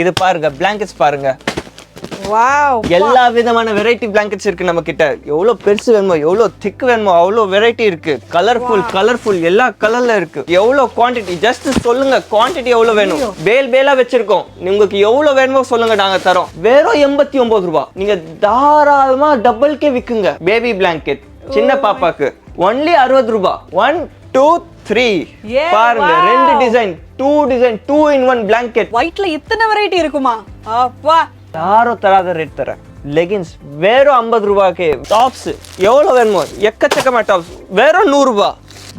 இது பாருங்க, blankets பாருங்க. வாவ், எல்லா விதமான வெரைட்டி blankets இருக்கு நம்ம கிட்ட. எவ்வளவு பெருசு வேணுமோ, எவ்வளவு திக் வேணுமோ அவ்வளோ வெரைட்டி இருக்கு. கலர்ஃபுல் எல்லா கலர்ல இருக்கு. எவ்வளவு குவாண்டிட்டி ஜஸ்ட் சொல்லுங்க, குவாண்டிட்டி எவ்வளவு வேணும். பேலா வச்சிருக்கோம். உங்களுக்கு எவ்வளவு வேணுமோ சொல்லுங்க, நாங்க தரோம். வெறும் 89 ரூபாய். நீங்க தாராளமா டபுள்கே விக்குங்க. பேபி blanket சின்ன பாப்பாக்கு ஒன்லி 60 ரூபாய். 1 2 3 பாருங்க, ரெண்டு டிசைன், 2 in 1 blanket. ஒயிட்ல இத்தனை வெரைட்டி இருக்குமா? அப்பா, யாரும் தராத ரேட் தரேன். லெகின்ஸ் வெறும் 50 ரூபாய்க்கு. டாப்ஸ் எவ்வளோ வேணுமோ எக்கச்சக்கமா டாப்ஸ் வெறும் 100 ரூபாய்.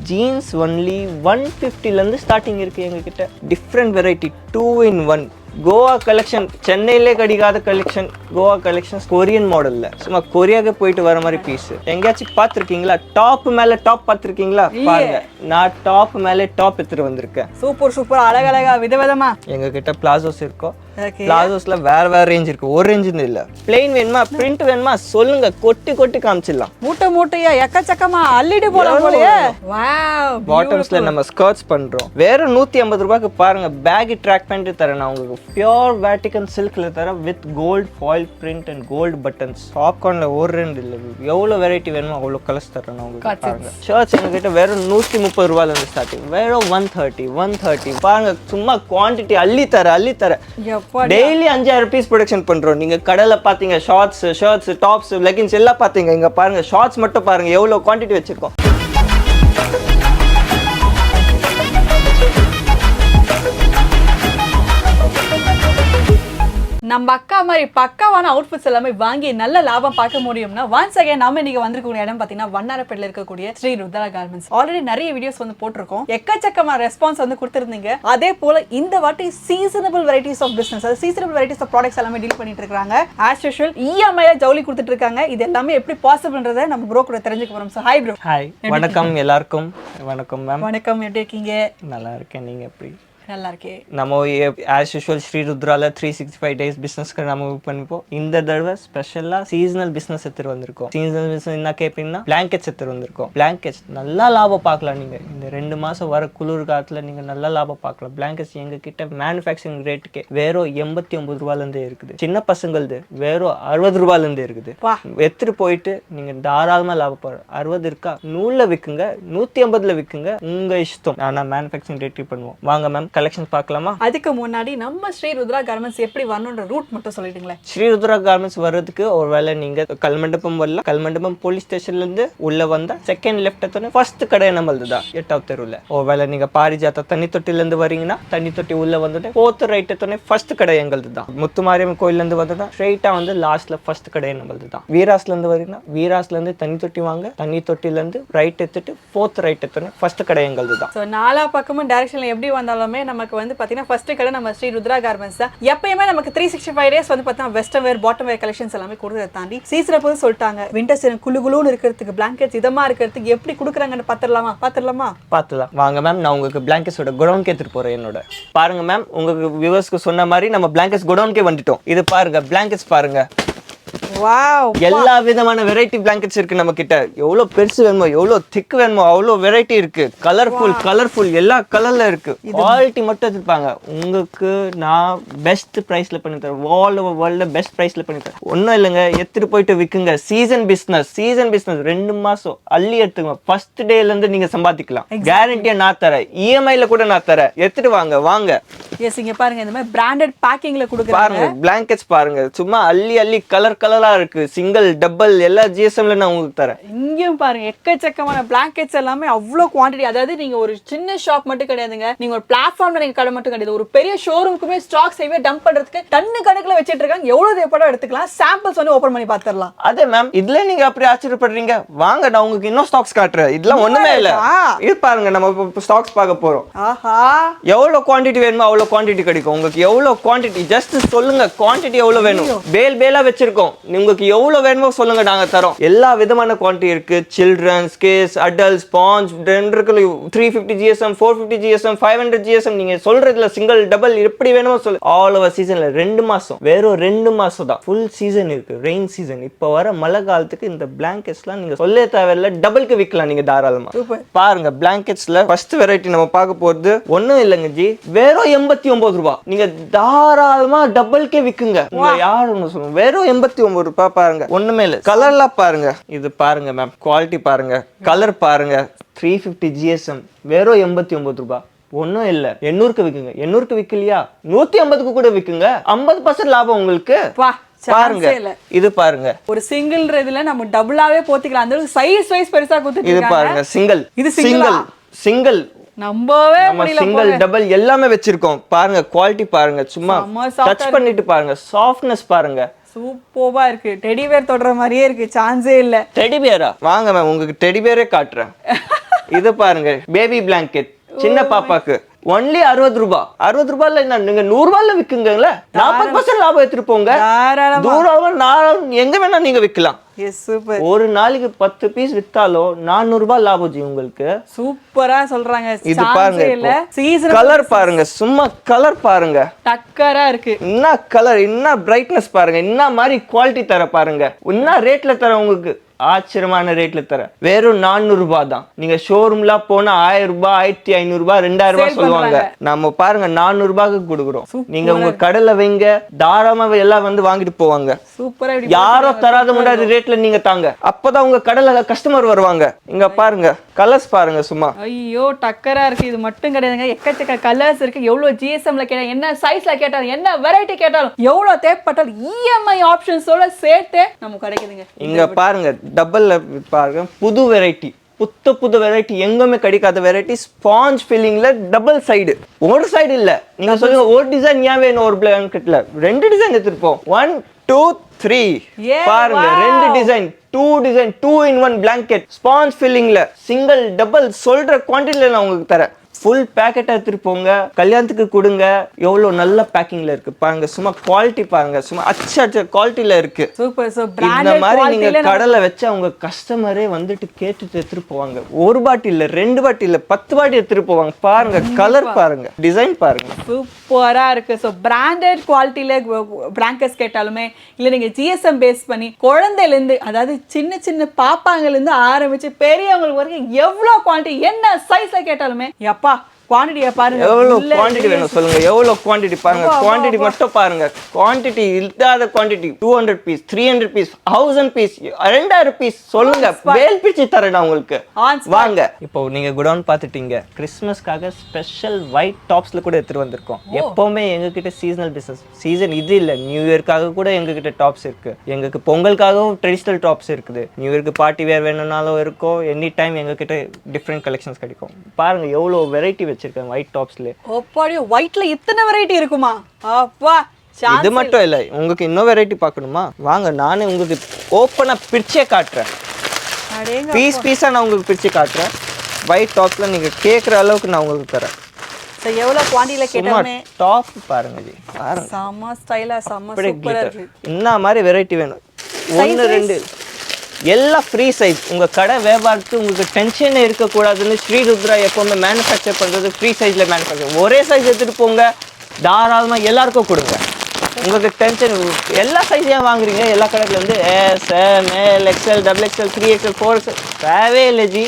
ஜீன்ஸ் ஒன்லி 150ல இருந்து ஸ்டார்டிங் இருக்கு எங்க கிட்ட. Different variety 2 in 1. Goa collection, சென்னையிலே கிடைக்காத கலெக்ஷன். கோவா கலெக்ஷன் கொரியன் மாடல்ல, சும்மா கொரியாவுக்கு போயிட்டு வர மாதிரி பீஸ். எங்கேயாச்சும் பார்த்துருக்கீங்களா? டாப் மேல டாப் பார்த்துருக்கீங்களா? பாருங்க, நான் டாப் மேலே டாப் எடுத்துட்டு வந்திருக்கேன். சூப்பர் அழகழகா விதவிதமா. எங்க கிட்ட பிளாசோஸ் இருக்கும். பிளாசோஸ்ல வேற ரேஞ்ச் இருக்கு, ஒரு ரேஞ்சுன்னு இல்ல. பிளெயின் வேணுமா, பிரிண்ட் வேணுமா சொல்லுங்க, கொட்டி காமிச்சிடலாம். மூட்டையா எக்கச்சக்கமா அள்ளிட்டு போலாம் போலயே. வாவ், பாட்டம்ஸ்ல நம்ம ஸ்கர்ட்ஸ் பண்றோம். வேற 150 ரூபாய்க்கு பாருங்க பேகி ட்ராக் பேண்ட் தரேன் நான் உங்களுக்கு. பியூர் வேட்டிகன் சில்க்ல தர with gold foil print and gold buttons. பாப்கார்ன்ல ஒரு ரெண்டு இல்ல, எவ்வளவு வெரைட்டி வேணுமோ அவ்வளவு கலர்ஸ் தரேன் நான் உங்களுக்கு. பாருங்க, ஷர்ட்ஸ் எங்க கிட்ட வேற 130 ரூபாயில இருந்து ஸ்டார்டிங். வேற 130 பாருங்க. சும்மா குவாண்டிட்டி அள்ளி தர. டெய்லி 5000 பீஸ் ப்ரொடக்ஷன் பண்றோம். நீங்க கடையில பாத்தீங்க ஷர்ட்ஸ் டாப்ஸ் லெகின்ஸ் எல்லாம் பாத்தீங்க. இங்க பாருங்க, ஷார்ட்ஸ் மட்டும் பாருங்க எவ்வளவு குவாண்டிட்டி வச்சிருக்கோம். நம்ம அக்கா மாதிரி பக்காவான அவுட்ஃபிட்ஸ் எல்லாமே வாங்கி நல்ல லாபம் பார்க்க முடியும்னா ஒன்ஸ் அகைன் நாம இன்னைக்கு வந்திருக்கக்கூடிய இடம் பாத்தீங்கன்னா வண்ணாரப்பேட்டையில இருக்கக்கூடிய ஸ்ரீ ருத்ரா கார்மெண்ட்ஸ். ஆல்ரெடி நிறைய வீடியோஸ் வந்து போட்டிருக்கோம், எக்கச்சக்கமான ரெஸ்பான்ஸ் வந்து கொடுத்திருந்தீங்க. அதே போல இந்த வாட்டி சீசனபிள் வெரைட்டிஸ் ஆஃப் பிசினஸ், அது சீசனபிள் வெரைட்டிஸ் ஆஃப் ப்ராடக்ட்ஸ் எல்லாமே டீல் பண்ணிட்டு இருக்காங்க. ஆஸ் யூஷுவல் இஎம்ஐ ஜவுளி கொடுத்துட்டு இருக்காங்க. இது எல்லாமே எப்படி பாசிபிள்ன்றதை நம்ம ப்ரோ கூட தெரிஞ்சுக்க போறோம். So hi bro. ஹாய், வணக்கம் எல்லாருக்கும். வணக்கம் மேம். வணக்கம், எப்படி இருக்கீங்க? நல்லா இருக்கேன், நீங்க எப்படி? நல்லா இருக்கே. நம்ம ஆஸ் யூஷுவல் ஸ்ரீ ருத்ரால 365 டேஸ் பிசினஸ்க்கு நம்ம பண்ணிப்போம். இந்த தடவை ஸ்பெஷலா சீசனல் பிசினஸ் எடுத்துட்டு வந்திருக்கோம். சீசனல் பிசினஸ் என்ன கேட்பீங்கன்னா பிளாங்கெட்ஸ் எடுத்துட்டு வந்திருக்கோம். பிளாங்கெட்ஸ் நல்லா லாபம் பார்க்கலாம். நீங்க இந்த 2 மாசம் வர குளிர் காலத்துல நீங்க நல்லா லாபம் பார்க்கலாம். பிளாங்கெட்ஸ் எங்க கிட்ட மேனுஃபேக்சரிங் ரேட்டுக்கு வெறும் 89 ரூபாயில இருந்தே இருக்குது. சின்ன பசங்களது வெறும் 60 ரூபாயில இருந்தே இருக்குது. எடுத்துட்டு போயிட்டு நீங்க தாராளமா லாபம் பாருங்க. 60 இருக்கா, 100ல விற்குங்க, 150ல விற்குங்க, உங்க இஷ்டம். ஆனா மேனுஃபேக்சரிங் ரேட் பண்ணுவோம். வாங்க மேம், கலெக்ஷன் பார்க்கலாமா? அதுக்கு முன்னாடி நம்ம ஸ்ரீ ருத்ரா கார்மெண்ட்ஸ் எப்படி வரணும்ன்ற ரூட் மட்டும் சொல்லிடுங்களேன். ஸ்ரீ ருத்ரா கார்மெண்ட்ஸ் வர்றதுக்கு ஒருவேளை நீங்க கல்மண்டபம் வரலாம். கல்மண்டபம் போலீஸ் ஸ்டேஷன்ல இருந்து உள்ள வந்தா செகண்ட் லெஃப்ட் எடுத்தோன்னே ஃபர்ஸ்ட் கடை நம்மளது தான், 8வது தெருவில். ஒருவேளை நீங்க பாரிஜாத்தா தண்ணி தொட்டில இருந்து வரீங்கன்னா தண்ணி தொட்டி உள்ள வந்துட்டு 4th ரைட் எடுத்தோன்னே ஃபர்ஸ்ட் கடை எங்களது தான். முத்துமாரியம்மன் கோயில்ல இருந்து வந்துட்டா ஸ்ட்ரெயிட்டா வந்து லாஸ்ட்ல ஃபர்ஸ்ட் கடை நம்மளது தான். வீராஸ்ல இருந்து வரீங்கன்னா வீராஸ்ல இருந்து தண்ணி தொட்டி வாங்க, தண்ணி தொட்டில இருந்து ரைட் எடுத்துட்டு 4th ரைட் எடுத்தோன்னே ஃபர்ஸ்ட் கடை எங்களது தான். ஸோ 4 பக்கமும் டைரக்ஷன்ல எப்படி வந்தாலுமே நமக்கு வந்து பாத்தீங்கன்னா ஃபர்ஸ்ட் கடை நம்ம ஸ்ரீ ருத்ரா கார்மெண்ட்ஸ் தான். எப்பயுமே நமக்கு 365 டேஸ் வந்து பார்த்தீங்கன்னா வெஸ்டர்ன் வேர் பாட்டம் வேர் கலெக்ஷன்ஸ் எல்லாமே கொடுக்கறத தாண்டி சீசனபிள் சொல்லிட்டாங்க. விண்டர் சீசன் குளுகுளுன்னு இருக்கிறதுக்கு பிளாங்கெட்ஸ் இதமா இருக்கிறதுக்கு எப்படி கொடுக்குறாங்கன்னு பார்த்துடலாம். வாங்க மேம், நான் உங்களுக்கு பிளாங்கெட்ஸோட குடவுன்க்கு எடுத்துட்டு போறேன். என்னோட பாருங்க மேம், உங்களுக்கு வியூவர்ஸ்க்கு சொன்ன மாதிரி நம்ம பிளாங்கெட்ஸ் குடவுன்க்கே வந்துட்டோம். இது பாருங்க, பிளாங்கெட்ஸ் பாருங்க. வாவ், எல்லா விதமான வெரைட்டி பிளாங்கெட்ஸ் இருக்கு நம்ம கிட்ட. எவ்வளவு பெருசு வேணுமோ, எவ்வளவு திக் வேணுமோ அவ்வளோ வெரைட்டி இருக்கு. கலர்ஃபுல் எல்லா கலர்ல இருக்கு. குவாலிட்டி மட்டும் எடுத்துப்பாங்க. உங்களுக்கு நான் பெஸ்ட் பிரைஸ்ல பண்ணி தரேன். வேர்ல்ட்ல பெஸ்ட் பிரைஸ்ல பண்ணி தரேன். ஒன்றும் இல்லைங்க, எடுத்துட்டு போயிட்டு விற்குங்க. சீசன் பிசினஸ் 2 மாசம் அள்ளி எடுத்துங்க. ஃபர்ஸ்ட் டேல இருந்து நீங்க சம்பாதிக்கலாம். கேரண்டியா நான் தரேன், இஎம்ஐல கூட நான் தரேன். எடுத்துட்டு வாங்க. எஸ், இங்க பாருங்க, இந்த மாதிரி பிராண்டட் பேக்கிங்ல கொடுக்குறாங்க. பாருங்க பிளாங்கெட்ஸ் பாருங்க, சும்மா அள்ளி கலரா இருக்கு. சிங்கிள் டபுள் எல்லா ஜிஎஸ்எம்ல நான் உங்களுக்கு தரேன். இங்கேயும் பாருங்க, எக்கச்சக்கமான பிளாங்கெட்ஸ் எல்லாமே அவ்வளோ குவான்டிட்டி. அதாவது நீங்க ஒரு சின்ன ஷாப் மட்டும் கிடையாதுங்க, நீங்க ஒரு பிளாட்ஃபார்ம்ல நீங்க கடை மட்டும் கிடையாது, ஒரு பெரிய ஷோரூமுக்குமே ஸ்டாக் சேவே டம்ப் பண்றதுக்கு டன்னு கணக்குல வச்சிட்டு இருக்காங்க. எவ்வளவு தேவைப்பட எடுத்துக்கலாம். சாம்பிள்ஸ் வந்து ஓபன் பண்ணி பாத்துறலாம். அதே மேம், இதுல நீங்க அப்படி ஆச்சரியப்படுறீங்க. வாங்க, நான் உங்களுக்கு இன்னும் ஸ்டாக்ஸ் காட்டுறேன். இதெல்லாம் ஒண்ணுமே இல்ல. இது பாருங்க, நம்ம ஸ்டாக்ஸ் பார்க்க போறோம். ஆஹா, எவ்வளவு குவாண்டிட்டி வேணுமோ அவ்வளவு குவாண்டிட்டி கிடைக்கும். உங்களுக்கு எவ்வளவு குவாண்டிட்டி ஜஸ்ட் சொல்லுங்க, குவாண்டிட்டி எவ்வளவு வேணும். பேலா வச்சிருக்கோம். உங்களுக்கு எவ்வளவு வேணுமோ சொல்லுங்க, நாங்க தரோம். எல்லா விதமான குவாலிட்டி இருக்கு. Childrens, kids, adults, sponge, 350 GSM, 450 GSM, 500 GSM, நீங்க சொல்றதுல சிங்கிள் டபுள் எப்படி வேணுமோ சொல்லு. ஆல் ஓவர் சீசன்ல 2 மாசம், வெறும் 2 மாசம் தான். ஃபுல் சீசன் இருக்கு, ரெயின் சீசன். இப்போ வர மழை காலத்துக்கு இந்த பிளாங்கெட்ஸ்லாம் நீங்க சொல்ல தேவையில்ல, டபுள்க்கு விற்கலாம் நீங்க தாராளமா. பாருங்க பிளாங்கெட்ஸ்ல ஃபர்ஸ்ட் வெரைட்டி நம்ம பார்க்க போறது ஒண்ணும் இல்லைங்க ஜி, வெறும் 89 ரூபாய். நீங்க தாராளமா டபுள்க்கே விக்குங்க. யார் ஒண்ணு சொல்லுங்க, வெறும் 89 ரூபாய். பாருங்க ஒண்ணுமே இல்ல. கலர்லாம் பாருங்க, இது பாருங்க மேம், குவாலிட்டி பாருங்க, கலர் பாருங்க. 350 GSM வெறும் 89 ரூபாய். ஒன்றும் இல்லை, 800க்கு விற்குங்க. 800க்கு விற்கலையா, 150க்கு கூட விற்குங்க. 50% லாபம் உங்களுக்கு. பாருங்க இது பாருங்க, ஒரு சிங்கிள் இதுல நம்ம டபுளாவே போத்திக்கலாம். அந்த சைஸ் வைஸ் பெருசா கொடுத்துட்டு இது பாருங்க. சிங்கிள், இது சிங்கிள் நம்பவே முடியல. சிங்கிள் டபுள் எல்லாமே வச்சிருக்கோம். பாருங்க குவாலிட்டி பாருங்க, சும்மா டச் பண்ணிட்டு பாருங்க, சாஃப்ட்னஸ் பாருங்க, சூப்பர்பா இருக்கு. டெடி பேர் தொடற மாதிரியே இருக்கு, சான்ஸே இல்ல. டெடி பேரா? வாங்க மேம், உங்களுக்கு டெடி பேரே காட்டுறேன். இது பாருங்க, பேபி பிளாங்கெட் சின்ன பாப்பாக்கு ஒன்லி 60 ரூபாய். 60 ரூபாய்ல என்ன, நீங்க 100 ரூபாய்ல விக்குங்களா, 40% லாபம் எடுத்துட்டு போங்க. தூரம் எங்க வேணா நீங்க விக்கலாம். ஒரு நாளைக்கு 10 பீஸ் வித்தாலும் 400 ரூபாய் லாபம் ஜி உங்களுக்கு. சூப்பரா சொல்றாங்க. இது பாருங்க, கலர் பாருங்க, சும்மா கலர் பாருங்க, டக்கரா இருக்கு. என்ன கலர், என்ன பிரைட்னஸ் பாருங்க, என்ன மாதிரி குவாலிட்டி தர பாருங்க. என்ன ரேட்ல தர உங்களுக்கு, ஆச்சரியமான ரேட்ல தர. வெறும் 400 ரூபாய் தான். நீங்க ஷோரூம்ல போனா 1000 ரூபாய், 1500 ரூபாய், 2000 ரூபாய் சொல்லுவாங்க. நம்ம பாருங்க 400 ரூபாய்க்கு கொடுக்குறோம். நீங்க உங்க கடையில வைங்க, தாராளமா எல்லாம் வந்து வாங்கிட்டு போவாங்க. சூப்பரா, யாரோ தராத முடியாத ரேட்ல நீங்க தாங்க, அப்பதான் உங்க கடையில கஸ்டமர் வருவாங்க. இங்க பாருங்க கலர்ஸ் பாருங்க, சும்மா ஐயோ டக்கரா இருக்கு. இது மட்டும் கிடையாதுங்க, எக்கச்சக்க கலர்ஸ் இருக்கு. எவ்வளவு GSMல கேட்டா, என்ன சைஸ்ல கேட்டாலும், என்ன வெரைட்டி கேட்டாலும், எவ்வளவு தேவைப்பட்டாலும் EMI ஆப்ஷன்ஸோட சேர்த்து நம்ம கிடைக்குதுங்க. இங்க பாருங்க டபுள்ல பாருங்க, புது வெரைட்டி, புது வெரைட்டி, எங்குமே கிடைக்காத வெரைட்டி. ஸ்பாஞ்ச் ஃபில்லிங்ல டபுள் சைடு, ஒரு சைடு இல்ல. நீங்க சொல்லுங்க ஒரு டிசைன் ஏன் வேணும் ஒரு பிளாங்கெட்ல, 2 டிசைன் எடுத்துருப்போம். 1 2 3 பாருங்க, 2 டிசைன், 2 in 1 பிளாங்கெட், ஸ்பாஞ்ச் ஃபில்லிங்ல, சிங்கிள் டபுள் சொல்ற குவான்டிட்டில நான் உங்களுக்கு தரேன். ஃபுல் பேக்கெட் எடுத்துட்டு போங்க, கல்யாணத்துக்கு கொடுங்க. எவ்வளவு நல்ல பேக்கிங்ல இருக்கு பாருங்க, சும்மா குவாலிட்டி பாருங்க, சும்மா அச்ச குவாலிட்டில இருக்கு. சூப்பர். சோ இந்த மாதிரி நீங்க கடல்ல வச்சு அவங்க கஸ்டமரே வந்துட்டு கேட்டுட்டு எடுத்துட்டு போவாங்க. ஒரு பாட்டில் இல்ல, 2 பாட்டில் இல்ல, 10 பாட்டில் எடுத்துட்டு போவாங்க. பாருங்க கலர் பாருங்க, டிசைன் பாருங்க, சூப்பரா இருக்கு. சோ பிராண்டட் குவாலிட்டில பிளாங்கெட்ஸ் கேட்டாலுமே இல்ல, நீங்க GSM பேஸ் பண்ணி குழந்தையில இருந்து, அதாவது சின்ன சின்ன பாப்பாங்கல இருந்து ஆரம்பிச்சு பெரியவங்களுக்கு வரைக்கும் எவ்வளவு குவாலிட்டி, என்ன சைஸ்ல கேட்டாலுமே எப்பா குவாண்டிட்டியை பாருங்க. எவ்வளவு குவாண்டிட்டி வேணும் சொல்லுங்க, எவ்வளவு குவாண்டிட்டி பாருங்க. குவாண்டிட்டி மட்டும் பாருங்க, குவாண்டிட்டி இல்லாத quantity. 200 piece, 300 piece, 1000 piece, 2000 piece சொல்லுங்க, வேல் பிச்சு தரேன் உங்களுக்கு. வாங்க. இப்போ நீங்க குடவுன் பார்த்துட்டீங்க, கிறிஸ்மஸ்க்காக ஸ்பெஷல் ஒயிட் டாப்ஸ்ல கூட எடுத்துட்டு வந்திருக்கோம். எப்பவுமே எங்ககிட்ட சீசனல் பிசினஸ், சீசன் இது இல்ல, நியூ இயர்க்காக கூட எங்ககிட்ட டாப்ஸ் இருக்கு. எங்களுக்கு பொங்கலுக்காகவும் ட்ரெடிஷனல் டாப்ஸ் இருக்குது. நியூ இயர்க்கு பார்ட்டி வேர் வேணும்னாலும் இருக்கும். எனி டைம் எங்ககிட்ட டிஃப்ரெண்ட் கலெக்ஷன்ஸ் கிடைக்கும். பாருங்க எவ்வளவு வெரைட்டி வச்சிருக்கேன் ஒயிட் டாப்ஸ்ல. ஓப்பாடி, ஒயிட்ல இத்தனை வெரைட்டி இருக்குமா? அப்பா, இது மட்டும் இல்ல, உங்களுக்கு இன்னும் வெரைட்டி பார்க்கணுமா? வாங்க, நானே உங்களுக்கு ஓப்பனா பிரிச்சே காட்டுறேன். பீஸ் பீஸா நான் உங்களுக்கு பிரிச்சு காட்டுறேன். ஒயிட் டாப்ஸ்ல நீங்க கேக்குற அளவுக்கு நான் உங்களுக்கு தரேன். சோ எவ்வளவு குவாண்டிட்டில கேட்டாமே டாப் பாருங்க ஜி, பாருங்க செம ஸ்டைலா, செம சூப்பரா இருக்கு. என்ன மாதிரி வெரைட்டி வேணும், 1 2 எல்லாம் ஃப்ரீ சைஸ். உங்க கடை வியாபாரத்துக்கு உங்களுக்கு டென்ஷனே இருக்கக்கூடாதுன்னு ஸ்ரீருத்ரா எப்பவுமே மேனுஃபேக்சர் பண்றது ஃப்ரீ சைஸ்ல மேனுஃபேக்சர். ஒரே சைஸ் எடுத்துட்டு போங்க, தாராளமா எல்லாருக்கும் கொடுங்க. உங்களுக்கு டென்ஷன், எல்லா சைஸையும் வாங்குறீங்க எல்லா கடையில இருந்து, S, M, L, XL, XXL, 3XL, 4XL தேவையே இல்லை ஜி.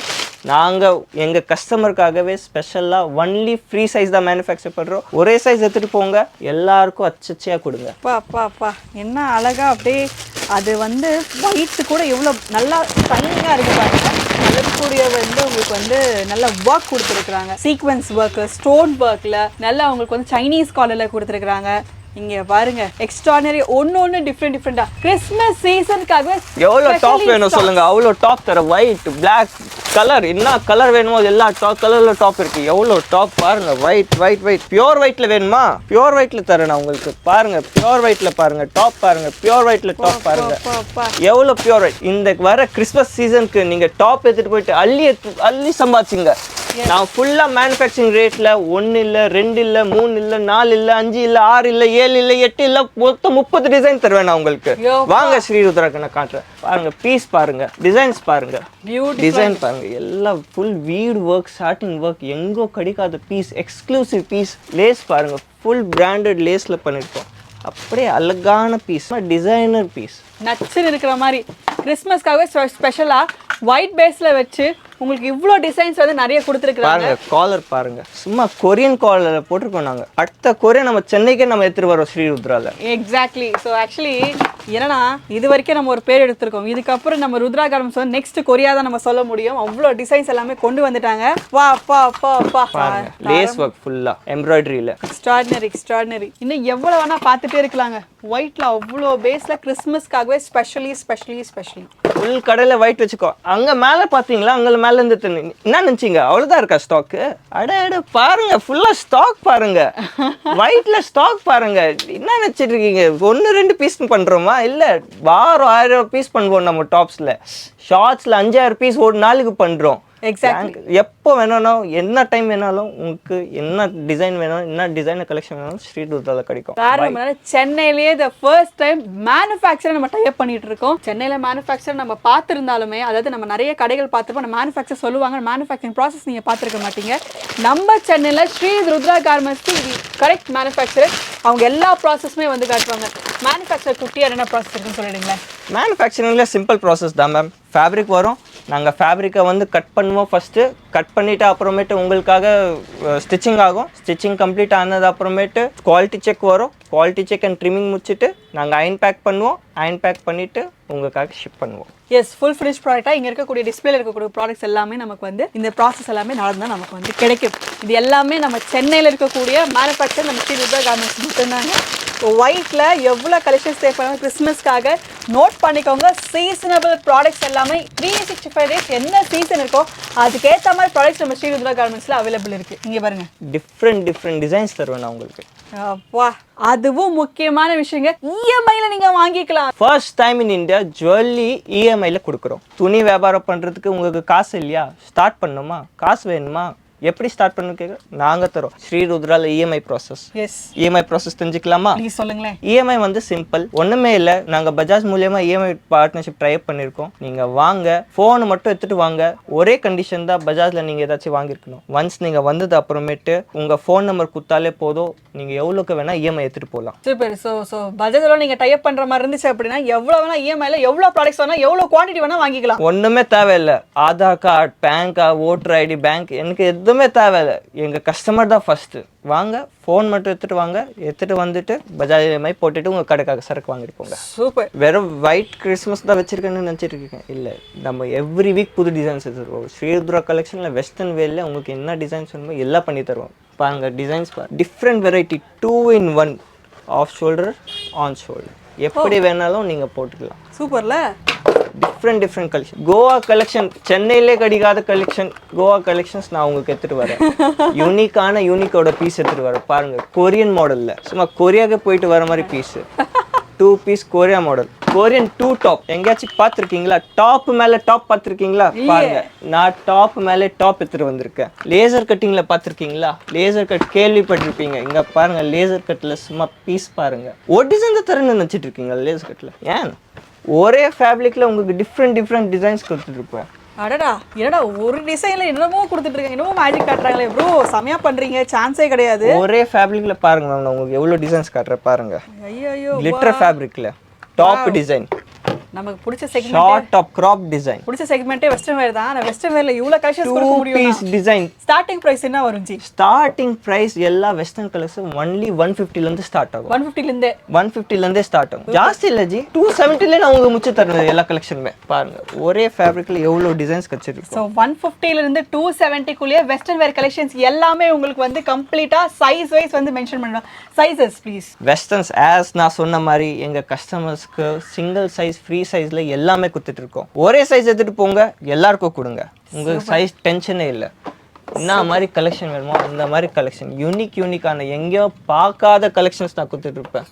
நாங்கள் எங்கள் கஸ்டமருக்காகவே ஸ்பெஷலாக ஒன்லி ஃப்ரீ சைஸ் தான் மேனுஃபேக்சர் பண்ணுறோம். ஒரே சைஸ் எடுத்துகிட்டு போங்க, எல்லாருக்கும் அச்சச்சியாக கொடுங்க. அப்பா என்ன அழகா அப்படியே அது வந்து ஒயிட் கூட எவ்வளோ நல்லா ஷைனிங்காக இருக்கு பாருங்க. கலர்கூடிய வந்து உங்களுக்கு வந்து நல்ல ஒர்க் கொடுத்துருக்குறாங்க, சீக்வென்ஸ் ஒர்க், ஸ்டோன் ஒர்க்கில் நல்லா உங்களுக்கு வந்து சைனீஸ் காலரில் கொடுத்துருக்குறாங்க. இங்க பாருங்க, எக்ஸ்ட்ரானரி, ஒன்னு டிஃப்ரெண்டா கிறிஸ்மஸ் சீசனுக்காகவே எவ்வளவு டாப் வேணும் சொல்லுங்க, அவ்வளவு டாப் தர. ஒயிட், பிளாக் கலர், என்ன கலர் வேணுமோ எல்லா டாப் கலர்ல டாப் இருக்கு. எவ்வளவு டாப் பாருங்க, ஒயிட் பியூர் ஒயிட்ல வேணுமா? பியூர் ஒயிட்ல தரேன் நான் உங்களுக்கு. பாருங்க பியூர் ஒயிட்ல பாருங்க டாப், பாருங்க பியூர் ஒயிட்ல டாப் பாருங்க, எவ்வளவு பியூர் ஒயிட். இந்த வர கிறிஸ்மஸ் சீசனுக்கு நீங்க டாப் எடுத்துட்டு போயிட்டு அள்ளி சம்பாதிச்சிங்க. நான் ஃபுல்லா மேனுஃபேக்சரிங் ரேட்ல 1 இல்ல 2 இல்ல 3 இல்ல 4 இல்ல 5 இல்ல 6 இல்ல 7 இல்லை 8 இல்லை மொத்தம் 30 டிசைன் தருவேன் நான் உங்களுக்கு. வாங்க ஸ்ரீருத்ராக்கு நான் காட்டுறேன். பாருங்க பீஸ் பாருங்க, டிசைன்ஸ் பாருங்க, டிசைன் பாருங்க, எல்லாம் ஃபுல் வீடு ஒர்க், சாட்டின் ஒர்க், எங்கோ கிடைக்காத பீஸ், எக்ஸ்க்ளூசிவ் பீஸ். லேஸ் பாருங்க, ஃபுல் பிராண்டட் லேஸ்ல பண்ணிருக்கோம். அப்படியே அழகான பீஸ், டிசைனர் பீஸ். நச்சுன்னு இருக்கிற மாதிரி கிறிஸ்மஸ்க்காகவே ஸ்பெஷலாக ஒயிட் பேஸில் வச்சு உங்களுக்கு இவ்வளோ டிசைன்ஸ் வந்து நிறைய கொடுத்துருக்காங்க. பாருங்க காலர் பாருங்க, சும்மா கொரியன் காலர் போட்டிருக்கோம் நாங்கள். அடுத்த கொரியன் நம்ம சென்னைக்கே நம்ம எடுத்துட்டு வரோம் ஸ்ரீருத்ரால. எக்ஸாக்ட்லி. ஸோ ஆக்சுவலி என்னன்னா இது வரைக்கும் நம்ம ஒரு பேர் எடுத்திருக்கோம், இதுக்கப்புறம் நம்ம ருத்ரா கார்மெண்ட்ஸ் வந்து நெக்ஸ்ட் கொரியா தான் நம்ம சொல்ல முடியும். அவ்வளோ டிசைன்ஸ் எல்லாமே கொண்டு வந்துட்டாங்க. வா அப்பா அப்பா அப்பா பாருங்க, லேஸ் ஒர்க் ஃபுல்லா எம்ப்ராய்டரியில எக்ஸ்ட்ராடினரி எக்ஸ்ட்ராடினரி. இன்னும் எவ்வளோ வேணா பார்த்துட்டே இருக்கலாங்க. ஒயிட்ல அவ்வளோ பேஸ்ல கிறிஸ்மஸ்க்காகவே ஸ்பெஷலி ஃபுல் கடையில் ஒயிட் வச்சுக்கோ. அங்கே மேலே பார்த்தீங்களா, அங்கே மேலே இருந்து என்ன நினச்சிங்க அவ்வளோதான் இருக்கா ஸ்டாக்கு? அட பாருங்க, ஃபுல்லாக ஸ்டாக் பாருங்க, ஒயிட்ல ஸ்டாக் பாருங்க. என்ன நினச்சிட்டு இருக்கீங்க 1-2 பீஸ் பண்ணுறோமா? இல்லை, வாரம் 1000 பீஸ் பண்ணுவோம் நம்ம டாப்ஸில். ஷார்ட்ஸில் 5000 பீஸ் ஒரு நாளுக்கு பண்ணுறோம். எப்போ வேணாலும் என்ன டைம் வேணாலும் உங்களுக்கு என்ன டிசைன் வேணும், என்ன டிசைன் கலெக்ஷன் வேணாலும் ஸ்ரீருத்ரால கிடைக்கும். சென்னையிலேயே த ஃபர்ஸ்ட் டைம் மேனுஃபேக்சர் நம்ம டைப் பண்ணிட்டு இருக்கோம். சென்னையில மேனுஃபேக்சர் நம்ம பார்த்துருந்தாலுமே, அதாவது நம்ம நிறைய கடைகள் பார்த்துப்போம், நம்ம மேனுஃபேக்சர் சொல்லுவாங்க, மேனுஃபேக்சரிங் ப்ராசஸ் நீங்க பார்த்துருக்க மாட்டீங்க. நம்ம சென்னையில் ஸ்ரீருத்ரா கார்மெண்ட்ஸ்க்கு கரெக்ட் மேனுஃபேக்சர், அவங்க எல்லா ப்ராசஸுமே வந்து காட்டுவாங்க. மேனுஃபேக்சர் குட்டியாக என்ன ப்ராசஸ் இருக்குன்னு சொல்லிடுங்களேன். மேனுஃபேக்சரிங்கில் சிம்பிள் ப்ராசஸ் தான் மேம். ஃபேப்ரிக் வரும், நாங்கள் ஃபேப்ரிக்கை வந்து கட் பண்ணுவோம். ஃபஸ்ட்டு கட் பண்ணிவிட்டு அப்புறமேட்டு உங்களுக்காக ஸ்டிச்சிங் ஆகும். ஸ்டிச்சிங் கம்ப்ளீட் ஆனது அப்புறமேட்டு குவாலிட்டி செக் வரும். குவாலிட்டி செக் அண்ட் ட்ரிம்மிங் முடிச்சுட்டு நாங்கள் அயன் பேக் பண்ணுவோம். அயன் பேக் பண்ணிவிட்டு உங்களுக்காக ஷிப் பண்ணுவோம். எஸ், ஃபுல் ஃபினிஷ் ப்ராடக்டாக இங்கே இருக்கக்கூடிய டிஸ்பிளேல இருக்கக்கூடிய ப்ராடக்ட்ஸ் எல்லாமே நமக்கு வந்து இந்த ப்ராசஸ் எல்லாமே நடந்தால் நமக்கு வந்து கிடைக்கும். இது எல்லாமே நம்ம சென்னையில் இருக்கக்கூடிய மேனுஃபேக்சர் நம்ம ஸ்ரீருத்ரா கார்மெண்ட்ஸ் மட்டும்தாங்க. ஒயிட்ல எவ்வளோ கலெக்ஷன்ஸ் தேவைப்படுறாங்க கிறிஸ்மஸ்க்காக நோட் பண்ணிக்கோங்க. சீசனபிள் ப்ராடக்ட்ஸ் எல்லாமே 365 டேஸ் என்ன சீசன் இருக்கோ அதுக்கேற்ற மாதிரி ப்ராடக்ட்ஸ் நம்ம ஸ்ரீருத்ரா கார்மெண்ட்ஸில் அவைலபிள் இருக்குது. இங்கே பாருங்க, டிஃப்ரெண்ட் டிசைன்ஸ் தருவேன் நான் உங்களுக்கு. அப்பா, அதுவும் முக்கியமான விஷயங்க. இஎம்ஐல நீங்க வாங்கிக்கலாம். ஃபர்ஸ்ட் டைம் இன் இந்தியா ஜுவல்லி இஎம்ஐல கொடுக்குறோம். துணி வியாபாரம் பண்றதுக்கு உங்களுக்கு காசு இல்லையா, ஸ்டார்ட் பண்ணுமா, காசு வேணுமா, எப்படி ஸ்டார்ட் பண்ணு கேட்க நாங்கள் தரோம். ஸ்ரீருத்ரால EMI process. Yes, EMI process தெரிஞ்சுக்கலாமா? ப்ளீஸ் சொல்லுங்களேன். இஎம்ஐ வந்து சிம்பிள், ஒன்றுமே இல்லை. நாங்கள் பஜாஜ் மூலியமா இஎம்ஐ பார்ட்னர்ஷிப் ட்ரை பண்ணியிருக்கோம். நீங்கள் வாங்க, ஃபோனை மட்டும் எடுத்துகிட்டு வாங்க. ஒரே கண்டிஷன் தான், பஜாஜில் நீங்கள் ஏதாச்சும் வாங்கியிருக்கணும். ஒன்ஸ் நீங்கள் வந்தது அப்புறமேட்டு உங்கள் ஃபோன் நம்பர் கொடுத்தாலே போதும், நீங்கள் எவ்வளோக்கு வேணால் இஎம்ஐ எடுத்துகிட்டு போகலாம். சூப்பர். ஸோ பஜாஜில் நீங்கள் டைப் பண்ணுற மாதிரி இருந்துச்சு அப்படின்னா எவ்வளோ வேணால் இஎம்ஐல எவ்வளோ ப்ராடக்ட்ஸ் வேணால் எவ்வளோ குவான்டிட்டி வேணால் வாங்கிக்கலாம். ஒன்றுமே தேவையில்லை. Aadhaar card, pan card, voter ID, bank, எனக்கு எதுவுமே தேவையில்லை. எங்கள் கஸ்டமர் தான் ஃபஸ்ட்டு. வாங்க, ஃபோன் மட்டும் எடுத்துகிட்டு வாங்க. எடுத்துகிட்டு வந்துட்டு பஜாஜ் இஎம்ஐ போட்டுட்டு உங்கள் கடைக்காக சரக்கு வாங்கிட்டு போங்க. சூப்பர். வெறும் ஒயிட் கிறிஸ்மஸ் தான் வச்சிருக்கேன்னு நினச்சிட்டு இருக்கேன். இல்லை, நம்ம எவ்ரி வீக் புது டிசைன்ஸ் எடுத்துருவோம். ஸ்ரீருத்ரா கலெக்ஷனில் வெஸ்டர்ன் வேரில் உங்களுக்கு என்ன டிசைன்ஸ் வேணுமோ எல்லாம் பண்ணி தருவோம். பாருங்க designs, different variety, 2-in-1, off shoulder, on shoulder, எப்படி வேணாலும் நீங்கள் போட்டுக்கலாம். சூப்பர்ல. Different collection. கோவா கலெக்ஷன், சென்னையிலே கிடைக்காத கலெக்ஷன், கோவா கலெக்ஷன்ஸ் நான் உங்களுக்கு எடுத்துகிட்டு வரேன். யூனிக்கோட பீஸ் எடுத்துகிட்டு வரேன். பாருங்க, கொரியன் மாடலில் சும்மா கொரியாவுக்கு போயிட்டு வர மாதிரி piece. 2 piece Korea model, Korean 2 top. எங்கேயாச்சும் பார்த்துருக்கீங்களா? டாப் மேலே டாப் பார்த்துருக்கீங்களா? பாருங்க, நான் டாப் மேலே டாப் எடுத்துகிட்டு வந்திருக்கேன். லேசர் கட்டிங்கில் பார்த்துருக்கீங்களா? லேசர் கட் கேள்விப்பட்டிருப்பீங்க. இங்கே பாருங்க, லேசர் கட்டில் சும்மா பீஸ் பாருங்க. ஒரு டிசைன் தான் தரேன்னு நினச்சிட்டு இருக்கீங்க லேசர் கட்டில்? ஏன் ஒரே ஃபேப்ரிக்கில் உங்களுக்கு டிஃப்ரெண்ட் டிசைன்ஸ் கொடுத்துட்ருப்பேன். அடடா, என்னடா ஒரு டிசைனில் என்னமோ கொடுத்துட்டு இருக்காங்க, என்னமோ மேஜிக் காட்டுறாங்களே ப்ரோ, செமையா பண்ணுறீங்க, சான்ஸே கிடையாது. ஒரே ஃபேப்ரிக்கில் பாருங்க மேம், நான் உங்களுக்கு எவ்வளோ டிசைன்ஸ் காட்டுறேன் பாருங்க. ஐயோ, கிளிட்டர் ஃபேப்ரிக்கில் டாப் டிசைன், நமக்கு பிடிச்ச segment short top crop design. பிடிச்ச செக்மெண்ட்டே வெஸ்டர்ன் வேர் தான். நான் வெஸ்டர்ன் வேர்ல இவ்வளவு கலெக்ஷன்ஸ் கொடுக்க முடியும். 2 பீஸ் டிசைன். ஸ்டார்டிங் பிரைஸ் என்ன வரும் ஜி? ஸ்டார்டிங் பிரைஸ் எல்லா வெஸ்டர்ன் கலெக்ஷன் ஒன்லி 150 ல இருந்து ஸ்டார்ட் ஆகும். 150 ல இருந்தே 150 ல இருந்தே ஸ்டார்ட் ஆகும். ஜாஸ்தி இல்ல ஜி, 270 ல நான் உங்களுக்கு முச்சு தரேன் எல்லா கலெக்ஷனுமே. பாருங்க, ஒரே ஃபேப்ரிக்ல எவ்வளவு டிசைன்ஸ் கச்சிருக்கு. சோ 150 ல இருந்து 270 குள்ளே வெஸ்டர்ன் வேர் கலெக்ஷன்ஸ் எல்லாமே உங்களுக்கு வந்து கம்ப்ளீட்டா சைஸ் வைஸ் வந்து மென்ஷன் பண்ணுவோம். Sizes please. வெஸ்டர்ன்ஸ் as நான் சொன்ன மாதிரி எங்க கஸ்டமர்ஸ்க்கு சிங்கிள் சைஸ், ஃப்ரீ சைஸ்ல எல்லாமே கொடுத்துட்டு இருக்கோம். ஒரே சைஸ் எடுத்துட்டு போங்க, எல்லாருக்கும் கொடுங்க. உங்க சைஸ் டென்ஷனே இல்லை. என்ன மாதிரி கலெக்ஷன் வேணுமோ அந்த மாதிரி கலெக்ஷன், யூனிக்கான எங்கேயோ பார்க்காத கலெக்ஷன்ஸ் நான் கொடுத்துட்டு இருப்பேன்.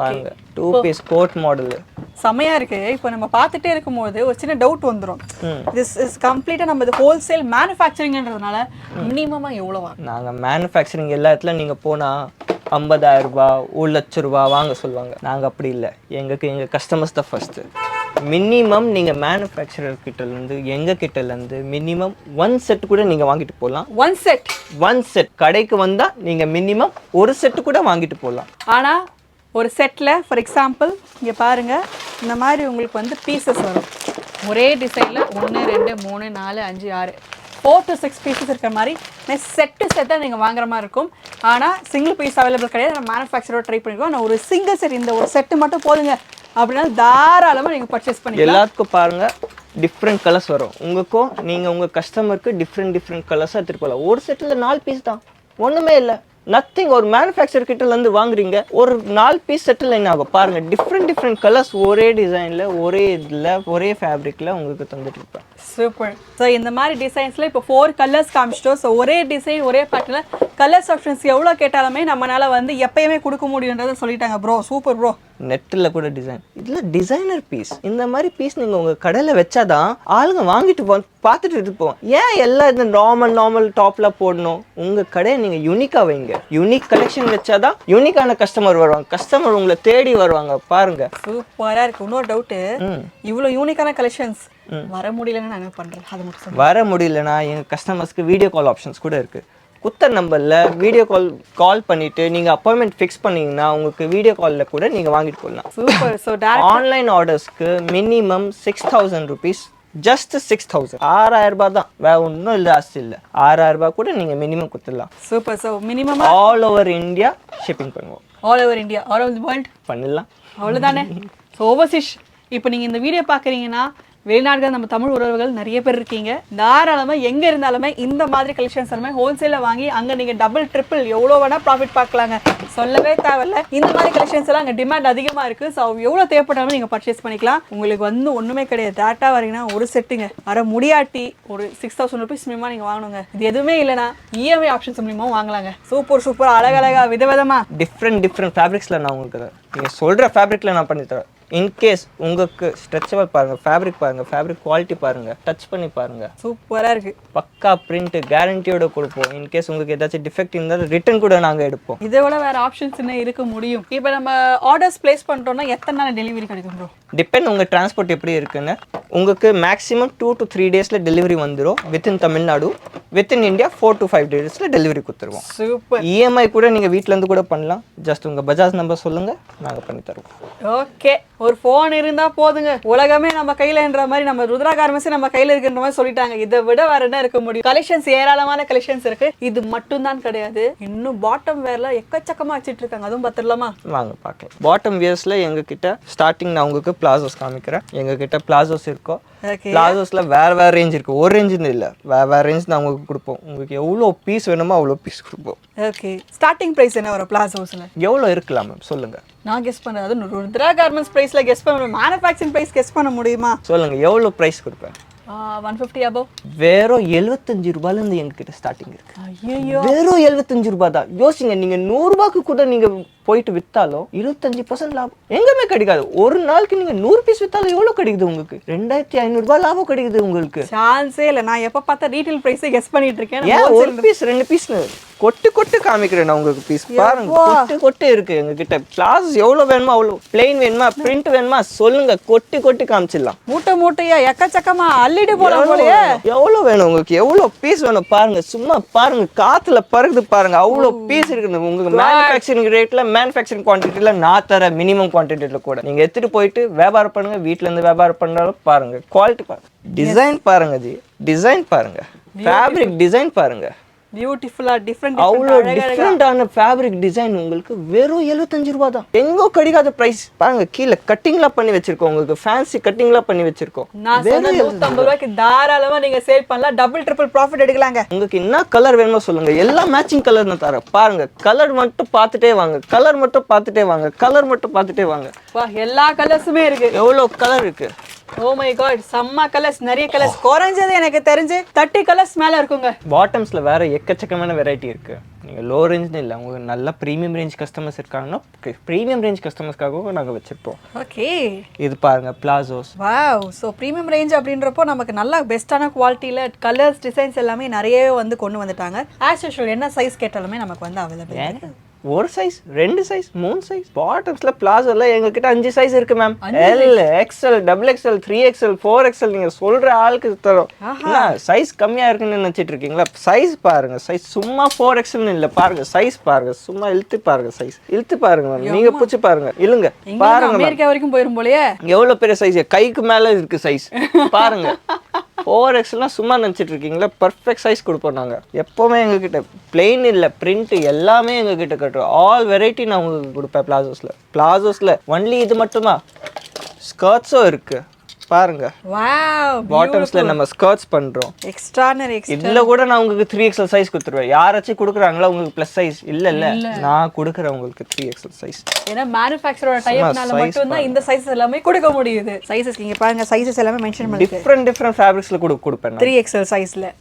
பாருங்க, 2 பீஸ் கோட் மாடல் செமையா இருக்கு. இப்போ நம்ம பார்த்துட்டே இருக்கும்போது ஒரு சின்ன டவுட் வந்துடும். திஸ் இஸ் கம்ப்ளீட்டா நம்ம இது ஹோல்சேல் மேனுஃபேக்சரிங்ன்றதுனால மினிமமா எவ்வளவு? நாங்க மேனுஃபேக்சரிங் எல்லா இடத்துல நீங்க போனா 50,000 ரூபாய் 1,00,000 ரூபாய் வாங்க சொல்லுவாங்க. நாங்கள் அப்படி இல்லை. எங்கள் கஸ்டமர்ஸ் தான் ஃபர்ஸ்ட்டு. மினிமம் நீங்கள் மேனுஃபேக்சரர் கிட்டேருந்து எங்கள் கிட்டேருந்து மினிமம் 1 செட் கூட நீங்கள் வாங்கிட்டு போகலாம். 1 செட் கடைக்கு வந்தால் நீங்கள் மினிமம் 1 செட்டு கூட வாங்கிட்டு போகலாம். ஆனால் ஒரு செட்டில் ஃபார் எக்ஸாம்பிள் இங்கே பாருங்கள், இந்த மாதிரி உங்களுக்கு வந்து பீசஸ் வரும். ஒரே டிசைனில் 1 2 3 4 5 6 4 to 6 பீசஸ் இருக்கிற மாதிரி செட்டாக நீங்கள் வாங்குற மாதிரி இருக்கும். ஆனால் சிங்கிள் பீஸ் அவைலபிள் கிடையாது. நான் மேனுஃபேக்சரோட ட்ரை பண்ணிருக்கோம். நான் ஒரு சிங்கிள் செட், இந்த ஒரு செட்டு மட்டும் போதுங்க அப்படின்னா தாராளமாக நீங்கள் பர்ச்சேஸ் பண்ணிக்கலாம். எல்லாத்துக்கும் பாருங்கள் டிஃப்ரெண்ட் கலர்ஸ் வரும். உங்களுக்கும் நீங்கள் உங்கள் கஸ்டமருக்கு டிஃப்ரெண்ட் கலர்ஸாக எடுத்துகிட்டு போகலாம். ஒரு செட்டில் 4 பீஸ் தான், ஒன்றுமே இல்லை, நத்திங். ஒரு மேனுஃபேக்சர் கிட்டேருந்து வாங்குறீங்க, ஒரு 4 பீஸ் செட்டில் என்ன ஆகும் பாருங்கள். டிஃப்ரெண்ட் கலர்ஸ் ஒரே டிசைனில் ஒரே இதில் ஒரே ஃபேப்ரிக்கில் உங்களுக்கு தந்துட்டு இருப்பேன். சூப்பர். ஸோ இந்த மாதிரி டிசைன்ஸில் இப்போ 4 கலர்ஸ் காமிச்சிட்டோம். ஸோ ஒரே டிசைன் ஒரே பேட்டர்னில் கலர்ஸ் ஆப்ஷன்ஸ் எவ்வளோ கேட்டாலுமே நம்மளால வந்து எப்பயுமே கொடுக்க முடியுன்றதை சொல்லிட்டாங்க ப்ரோ. Super bro. நெட்டில் கூட டிசைன், இதில் டிசைனர் பீஸ். இந்த மாதிரி பீஸ் நீங்கள் உங்கள் கடையில் வச்சாதான் ஆளுங்க வாங்கிட்டு பார்த்துட்டு இருப்போம். ஏன் எல்லாம் இந்த நார்மல் டாப்பில் போடணும்? உங்கள் கடையை நீங்கள் யூனிக்காக வைங்க. யூனிக் கலெக்ஷன் வச்சாதான் யூனிக்கான கஸ்டமர் வருவாங்க. கஸ்டமர் உங்களை தேடி வருவாங்க. பாருங்க, சூப்பராக இருக்கு. இன்னொரு டவுட்டு, இவ்வளோ யூனிக்கான கலெக்ஷன்ஸ் வர முடியலன்னா நான் என்ன பண்ணுறேன்? அது மட்டும் வர முடியலன்னா எங்கள் கஸ்டமர்ஸ்க்கு வீடியோ கால் ஆப்ஷன்ஸ் கூட இருக்குது. குத்த நம்பரில் வீடியோ கால் பண்ணிவிட்டு நீங்கள் அப்பாயின்மெண்ட் ஃபிக்ஸ் பண்ணிங்கன்னா உங்களுக்கு வீடியோ காலில் கூட நீங்கள் வாங்கிட்டு போகலாம். சூப்பர். ஸோ ஆன்லைன் ஆர்டர்ஸ்க்கு மினிமம் 6,000 ருபீஸ், ஜஸ்ட் 6,000, 6,000 ரூபாய் தான், வேற ஒன்றும் இல்லை, ஜாஸ்தி இல்லை. 6,000 ரூபாய் கூட நீங்கள் மினிமம் கொடுத்துடலாம். Super. So minimum all over India shipping பண்ணுவோம். All over India, all over the world பண்ணிடலாம். அவ்வளோதானே. ஸோ ஓவர்சீஸ் இப்போ நீங்கள் இந்த வீடியோ பார்க்குறீங்கன்னா வெளிநாடுகள் நம்ம தமிழ் உறவுகள் நிறைய பேர் இருக்கீங்க. தாராளமாக எங்கே இருந்தாலுமே இந்த மாதிரி கலெக்ஷன்ஸ் எல்லாமே ஹோல்சேலில் வாங்கி அங்கே நீங்கள் டபுள் ட்ரிபிள் எவ்வளோ வேணால் ப்ராஃபிட் பார்க்கலாங்க. சொல்லவே தேவையில்ல. இந்த மாதிரி கலெக்ஷன்ஸ் எல்லாம் அங்கே டிமாண்ட் அதிகமாக இருக்குது. ஸோ எவ்வளோ தேவைப்பட்டாலும் நீங்கள் பர்ச்சேஸ் பண்ணிக்கலாம். உங்களுக்கு வந்து ஒன்றுமே கிடையாது. டேரெக்டாக வரீங்கன்னா ஒரு செட்டுங்க வர முடியாட்டி ஒரு 6,000 ருபீஸ் மூலியமாக நீங்கள் வாங்கணுங்க. இது எதுவுமே இல்லைனா இஎம்ஐ ஆப்ஷன்ஸ் மூலியமாக வாங்கலாங்க. சூப்பர் அழகழகா விதவிதமாக டிஃப்ரெண்ட் ஃபேப்ரிக்ஸில் நான் உங்களுக்கு நீங்கள் சொல்கிற ஃபேப்ரிக்கில் நான் பண்ணித்தரேன். இன்கேஸ் உங்களுக்கு ஸ்ட்ரெச்சபிள் பாருங்கள், ஃபேப்ரிக் குவாலிட்டி பாருங்கள், டச் பண்ணி பாருங்கள், சூப்பராக இருக்குது. பக்கா பிரிண்ட் கேரண்டியோட கொடுப்போம். இன்கேஸ் உங்களுக்கு ஏதாச்சும் டிஃபெக்ட் இருந்தால் ரிட்டர்ன் கூட நாங்கள் எடுப்போம். இதை விட வேறு ஆப்ஷன்ஸ் என்ன இருக்க முடியும்? இப்போ நம்ம ஆர்டர்ஸ் பிளேஸ் பண்ணுறோம்னா எத்தனை நாள் டெலிவரி கிடைக்கும் ப்ரோ? டிபெண்ட் உங்கள் டிரான்ஸ்போர்ட் எப்படி இருக்குன்னு. உங்களுக்கு மேக்ஸிமம் 2 to 3 டேஸில் டெலிவரி வந்துடும். Within Tamil Nadu, within India 4 to 5 டேஸில் டெலிவரி கொடுத்துருவோம். சூப்பர். இஎம்ஐ கூட நீங்கள் வீட்டிலேருந்து கூட பண்ணலாம். ஜஸ்ட் உங்கள் பஜாஜ் நம்பர் சொல்லுங்கள், நாங்கள் பண்ணி தருவோம். ஓகே. ஒரு ஃபோன் இருந்தால் போதுங்க, உலகமே நம்ம கையிலன்ற மாதிரி நம்ம ருத்ரா கார்மெண்ட்ஸ் நம்ம கையில் இருக்குன்ற மாதிரி சொல்லிட்டாங்க. இதை விட வேற என்ன இருக்க முடியும்? கலெக்ஷன்ஸ் ஏராளமான கலெக்ஷன்ஸ் இருக்கு. இது மட்டும் தான் கிடையாது, இன்னும் பாட்டம் வேர்ல எக்கச்சக்கமா வச்சிட்டு இருக்காங்க. அதுவும் பார்த்துடலாமா? வாங்க பார்க்கலாம். பாட்டம் வியர்ஸ்ல எங்ககிட்ட ஸ்டார்டிங் நான் உங்களுக்கு பிளாசோஸ் காமிக்கிறேன். எங்ககிட்ட பிளாசோஸ் இருக்கும். பிளாசோஸ்ல வேற ரேஞ்ச் இருக்கு. ஒரு ரேஞ்சுன்னு இல்லை, வேற ரேஞ்ச் நான் உங்களுக்கு கொடுப்போம். உங்களுக்கு எவ்வளோ பீஸ் வேணுமோ அவ்வளோ பீஸ் கொடுப்போம். ஓகே. ஸ்டார்டிங் பிரைஸ் என்ன வரும் பிளாசோஸ்ல? எவ்வளோ இருக்கலாம் மேம் சொல்லுங்க. நான் கெஸ் பண்றது அது ருத்ரா கார்மெண்ட்ஸ் பிரைஸ்ல கெஸ் பண்ண முடியும். மேனுஃபேக்சரிங் பிரைஸ் கெஸ் பண்ண முடியுமா? சொல்லுங்க, எவ்வளோ பிரைஸ் கொடுப்பேன்? 150 above. வெறும் 75 ரூபாயிலேருந்து எங்ககிட்ட ஸ்டார்டிங் இருக்கு. ஐயோ, வெறும் 75 ரூபாய் தான். யோசிங்க, நீங்க 100 ரூபாய்க்கு கூட நீங்க போயிட்டு வித்தாலும் 25% லாபம் எங்கேயுமே கிடைக்காது. ஒரு நாளைக்கு நீங்க 100 பீஸ் வித்தாலும் எவ்வளவு கிடைக்குது உங்களுக்கு? 2,500 ரூபாய் லாபம் கிடைக்குது உங்களுக்கு. சான்ஸே இல்லை. நான் எப்ப பார்த்தா ரீட்டைல் பிரைஸ் கெஸ் பண்ணிட்டு இருக்கேன். ஏன் ஒரு பீஸ் 2 பீஸ்னு கொட்டு காமிக்கிறேன் நான் உங்களுக்கு. பீஸ் பாருங்க, கொட்டு இருக்கு எங்ககிட்ட. கிளாஸ் எவ்வளவு வேணுமா அவ்வளோ, பிளெயின் வேணுமா பிரிண்ட் வேணுமா சொல்லுங்க, கொட்டி காமிச்சிடலாம். மூட்டையா எக்கச்சக்கமா அள்ளிட்டு போலாம் போலயே. எவ்வளவு வேணும் உங்களுக்கு? எவ்வளவு பீஸ் வேணும் பாருங்க, சும்மா பாருங்க, காத்துல பறகுது பாருங்க, அவ்வளவு பீஸ் இருக்குது உங்களுக்கு. மேனுஃபேக்சரிங் ரேட்ல, மேனுஃபேக்சரிங் குவான்டிட்டில நான் தர மினிமம் குவான்டிட்டில கூட நீங்க எடுத்துட்டு போயிட்டு வியாபாரம் பண்ணுங்க. வீட்டுல இருந்து வியாபாரம் பண்ணாலும் பாருங்க, குவாலிட்டி பாருங்க, டிசைன் பாருங்க, டிசைன் பாருங்க, ஃபேப்ரிக் டிசைன் பாருங்க. பியூட்டிஃபுல்லா டிஃபரெண்ட் அவ்வளோ டிஃப்ரெண்டான ஃபேப்ரிக் டிசைன் உங்களுக்கு வெறும் 75 ரூபாய் தான். எங்கோ கிடைக்காத பிரைஸ் பாருங்க. கீழே கட்டிங்லாம் பண்ணி வச்சிருக்கோம் உங்களுக்கு, ஃபேன்சி கட்டிங்லாம் பண்ணி வச்சிருக்கோம். நான் சொன்ன 150 ரூபாய்க்கு தாராளமா நீங்க சேல் பண்ணலாம். டபுள் ட்ரிபிள் ப்ராஃபிட் எடுக்கலாங்க. உங்களுக்கு என்ன கலர் வேணுமோ சொல்லுங்க, எல்லா மேட்சிங் கலர் நான் தரேன். பாருங்க, கலர் மட்டும் பார்த்துட்டே வாங்க, கலர் மட்டும் பார்த்துட்டே வாங்க. வா, எல்லா கலர்ஸுமே இருக்கு. எவ்வளோ கலர் இருக்கு? ஓ மை காட், செம்ம கலர்ஸ், நிறைய கலர்ஸ். குறைஞ்சது எனக்கு தெரிஞ்சு 30 கலர்ஸ் மேல இருக்குங்க. பாட்டம்ஸ்ல வேற எக்கச்சக்கமான வெரைட்டி இருக்கு. நீங்க லோ ரேஞ்ச்னு இல்லை, உங்களுக்கு நல்ல ப்ரீமியம் ரேஞ்ச் கஸ்டமர்ஸ் இருக்காங்கன்னா ப்ரீமியம் ரேஞ்ச் கஸ்டமர்ஸ்க்காகவும் நாங்கள் வச்சிருப்போம். ஓகே. இது பாருங்க palazzos. Wow. So premium range அப்படின்றப்போ நமக்கு நல்ல பெஸ்ட்டான குவாலிட்டியில் கலர்ஸ் டிசைன்ஸ் எல்லாமே நிறைய வந்து கொண்டு வந்துட்டாங்க. ஆஸ் யூஷுவல் என்ன சைஸ் கேட்டாலுமே நமக்கு வந்து அவைலபிள். ஒரு சைஸ் 2 சைஸ் 3 சைஸ் பாட்டம்ஸ்ல பிளாசோல எங்க கிட்ட 5 சைஸ் இருக்கு ma'am. L XL double XL 3XL 4XL நீங்க சொல்ற ஆளுக்கு தரோம். சைஸ் கம்மியா இருக்குன்னு நினைச்சிட்டு இருக்கீங்களா? சைஸ் பாருங்க, சைஸ் சும்மா 4XL இல்ல, பாருங்க சைஸ் பாருங்க, சும்மா இழுத்து பாருங்க, சைஸ் இழுத்து பாருங்க மேம். நீங்க புடிச்சு பாருங்க, இழுங்க பாருங்க. அமெரிக்கா வரைக்கும் போயிரும் போலயே. எவ்வளவு பெரிய சைஸ், கைக்கு மேல இருக்கு சைஸ் பாருங்க. 4XLலாம் சும்மா நினச்சிட்டு இருக்கீங்களா? பர்ஃபெக்ட் சைஸ் கொடுப்போம் நாங்கள் எப்போவுமே. எங்ககிட்ட பிளெயின் இல்லை, பிரிண்ட் எல்லாமே எங்ககிட்ட கட்டுறோம். ஆல் வெரைட்டி நான் உங்களுக்கு கொடுப்பேன். பிளாசோஸில் ஒன்லி இது மட்டுமா, ஸ்கர்ட்ஸும் இருக்குது பாருங்க. வாவ், பாட்டம்ஸ்ல நம்ம ஸ்கர்ட்ஸ் பண்றோம். எக்ஸ்ட்ரானரி. இதுல கூட நான் உங்களுக்கு 3XL சைஸ் கொடுத்துருவேன். யாராச்சும் கொடுக்குறாங்களா உங்களுக்கு ப்ளஸ் சைஸ்? இல்ல நான் கொடுக்குறேன் உங்களுக்கு 3XL சைஸ். ஏன்னா மேனுஃபேக்சரோட டைப்னால மட்டும் தான் இந்த சைஸ் எல்லாமே கொடுக்க முடியுது. சைஸஸ் நீங்க பாருங்க, சைஸஸ் எல்லாமே மென்ஷன் பண்ணிருக்கு. டிஃபரெண்ட் ஃபேப்ரிக்ஸ்ல கொடுப்பேன். 3XL சைஸ்ல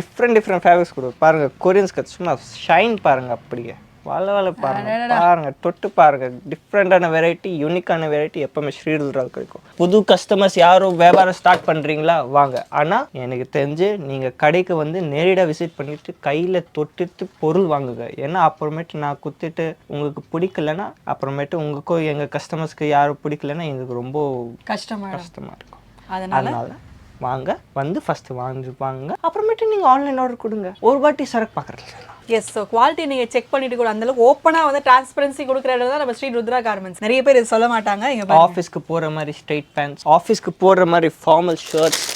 டிஃபரெண்ட் ஃபேப்ரிக்ஸ் கொடுப்பேன். பாருங்க கொரியன் ஸ்கர்ட் சும்மா ஷைன் பாருங்க, அப்படியே வள பாருங்க, தொட்டு பாருங்க. டிஃப்ரெண்டான வெரைட்டி, யூனிக்கான வெரைட்டி எப்பவுமே ஸ்ரீருத்ரால் கிடைக்கும். புது கஸ்டமர்ஸ் யாரும் வியாபாரம் ஸ்டார்ட் பண்றீங்களா வாங்க. ஆனா எனக்கு தெரிஞ்சு நீங்க கடைக்கு வந்து நேரடியாக விசிட் பண்ணிட்டு கையில தொட்டுட்டு பொருள் வாங்குங்க. ஏன்னா அப்புறமேட்டு நான் குத்திட்டு உங்களுக்கு பிடிக்கலன்னா அப்புறமேட்டு உங்களுக்கும் எங்க கஸ்டமர்ஸ்க்கு யாரும் பிடிக்கலன்னா எங்களுக்கு ரொம்ப கஷ்டமா இருக்கும். அதனால வாங்க, வந்து ஃபர்ஸ்ட் வாங்க, அப்புறமேட்டு நீங்க ஆன்லைன் ஆர்டர் கொடுங்க. ஒரு வாட்டி சரக்கு பார்க்குறது. எஸ், ஸோ குவாலிட்டி நீங்கள் செக் பண்ணிட்டு கூட அந்த அளவுக்கு ஓப்பனாக வந்து டிரான்ஸ்பரன்சி கொடுக்குற இடம் தான் நம்ம ஸ்ரீ ருத்ரா கார்மெண்ட்ஸ். நிறைய பேர் இது சொல்ல மாட்டாங்க. இங்கே ஆஃபீஸ்க்கு போகிற மாதிரி ஸ்ட்ரெயிட் பேண்ட்ஸ், ஆஃபீஸ்க்கு போடுற மாதிரி ஃபார்மல் ஷர்ட்ஸ்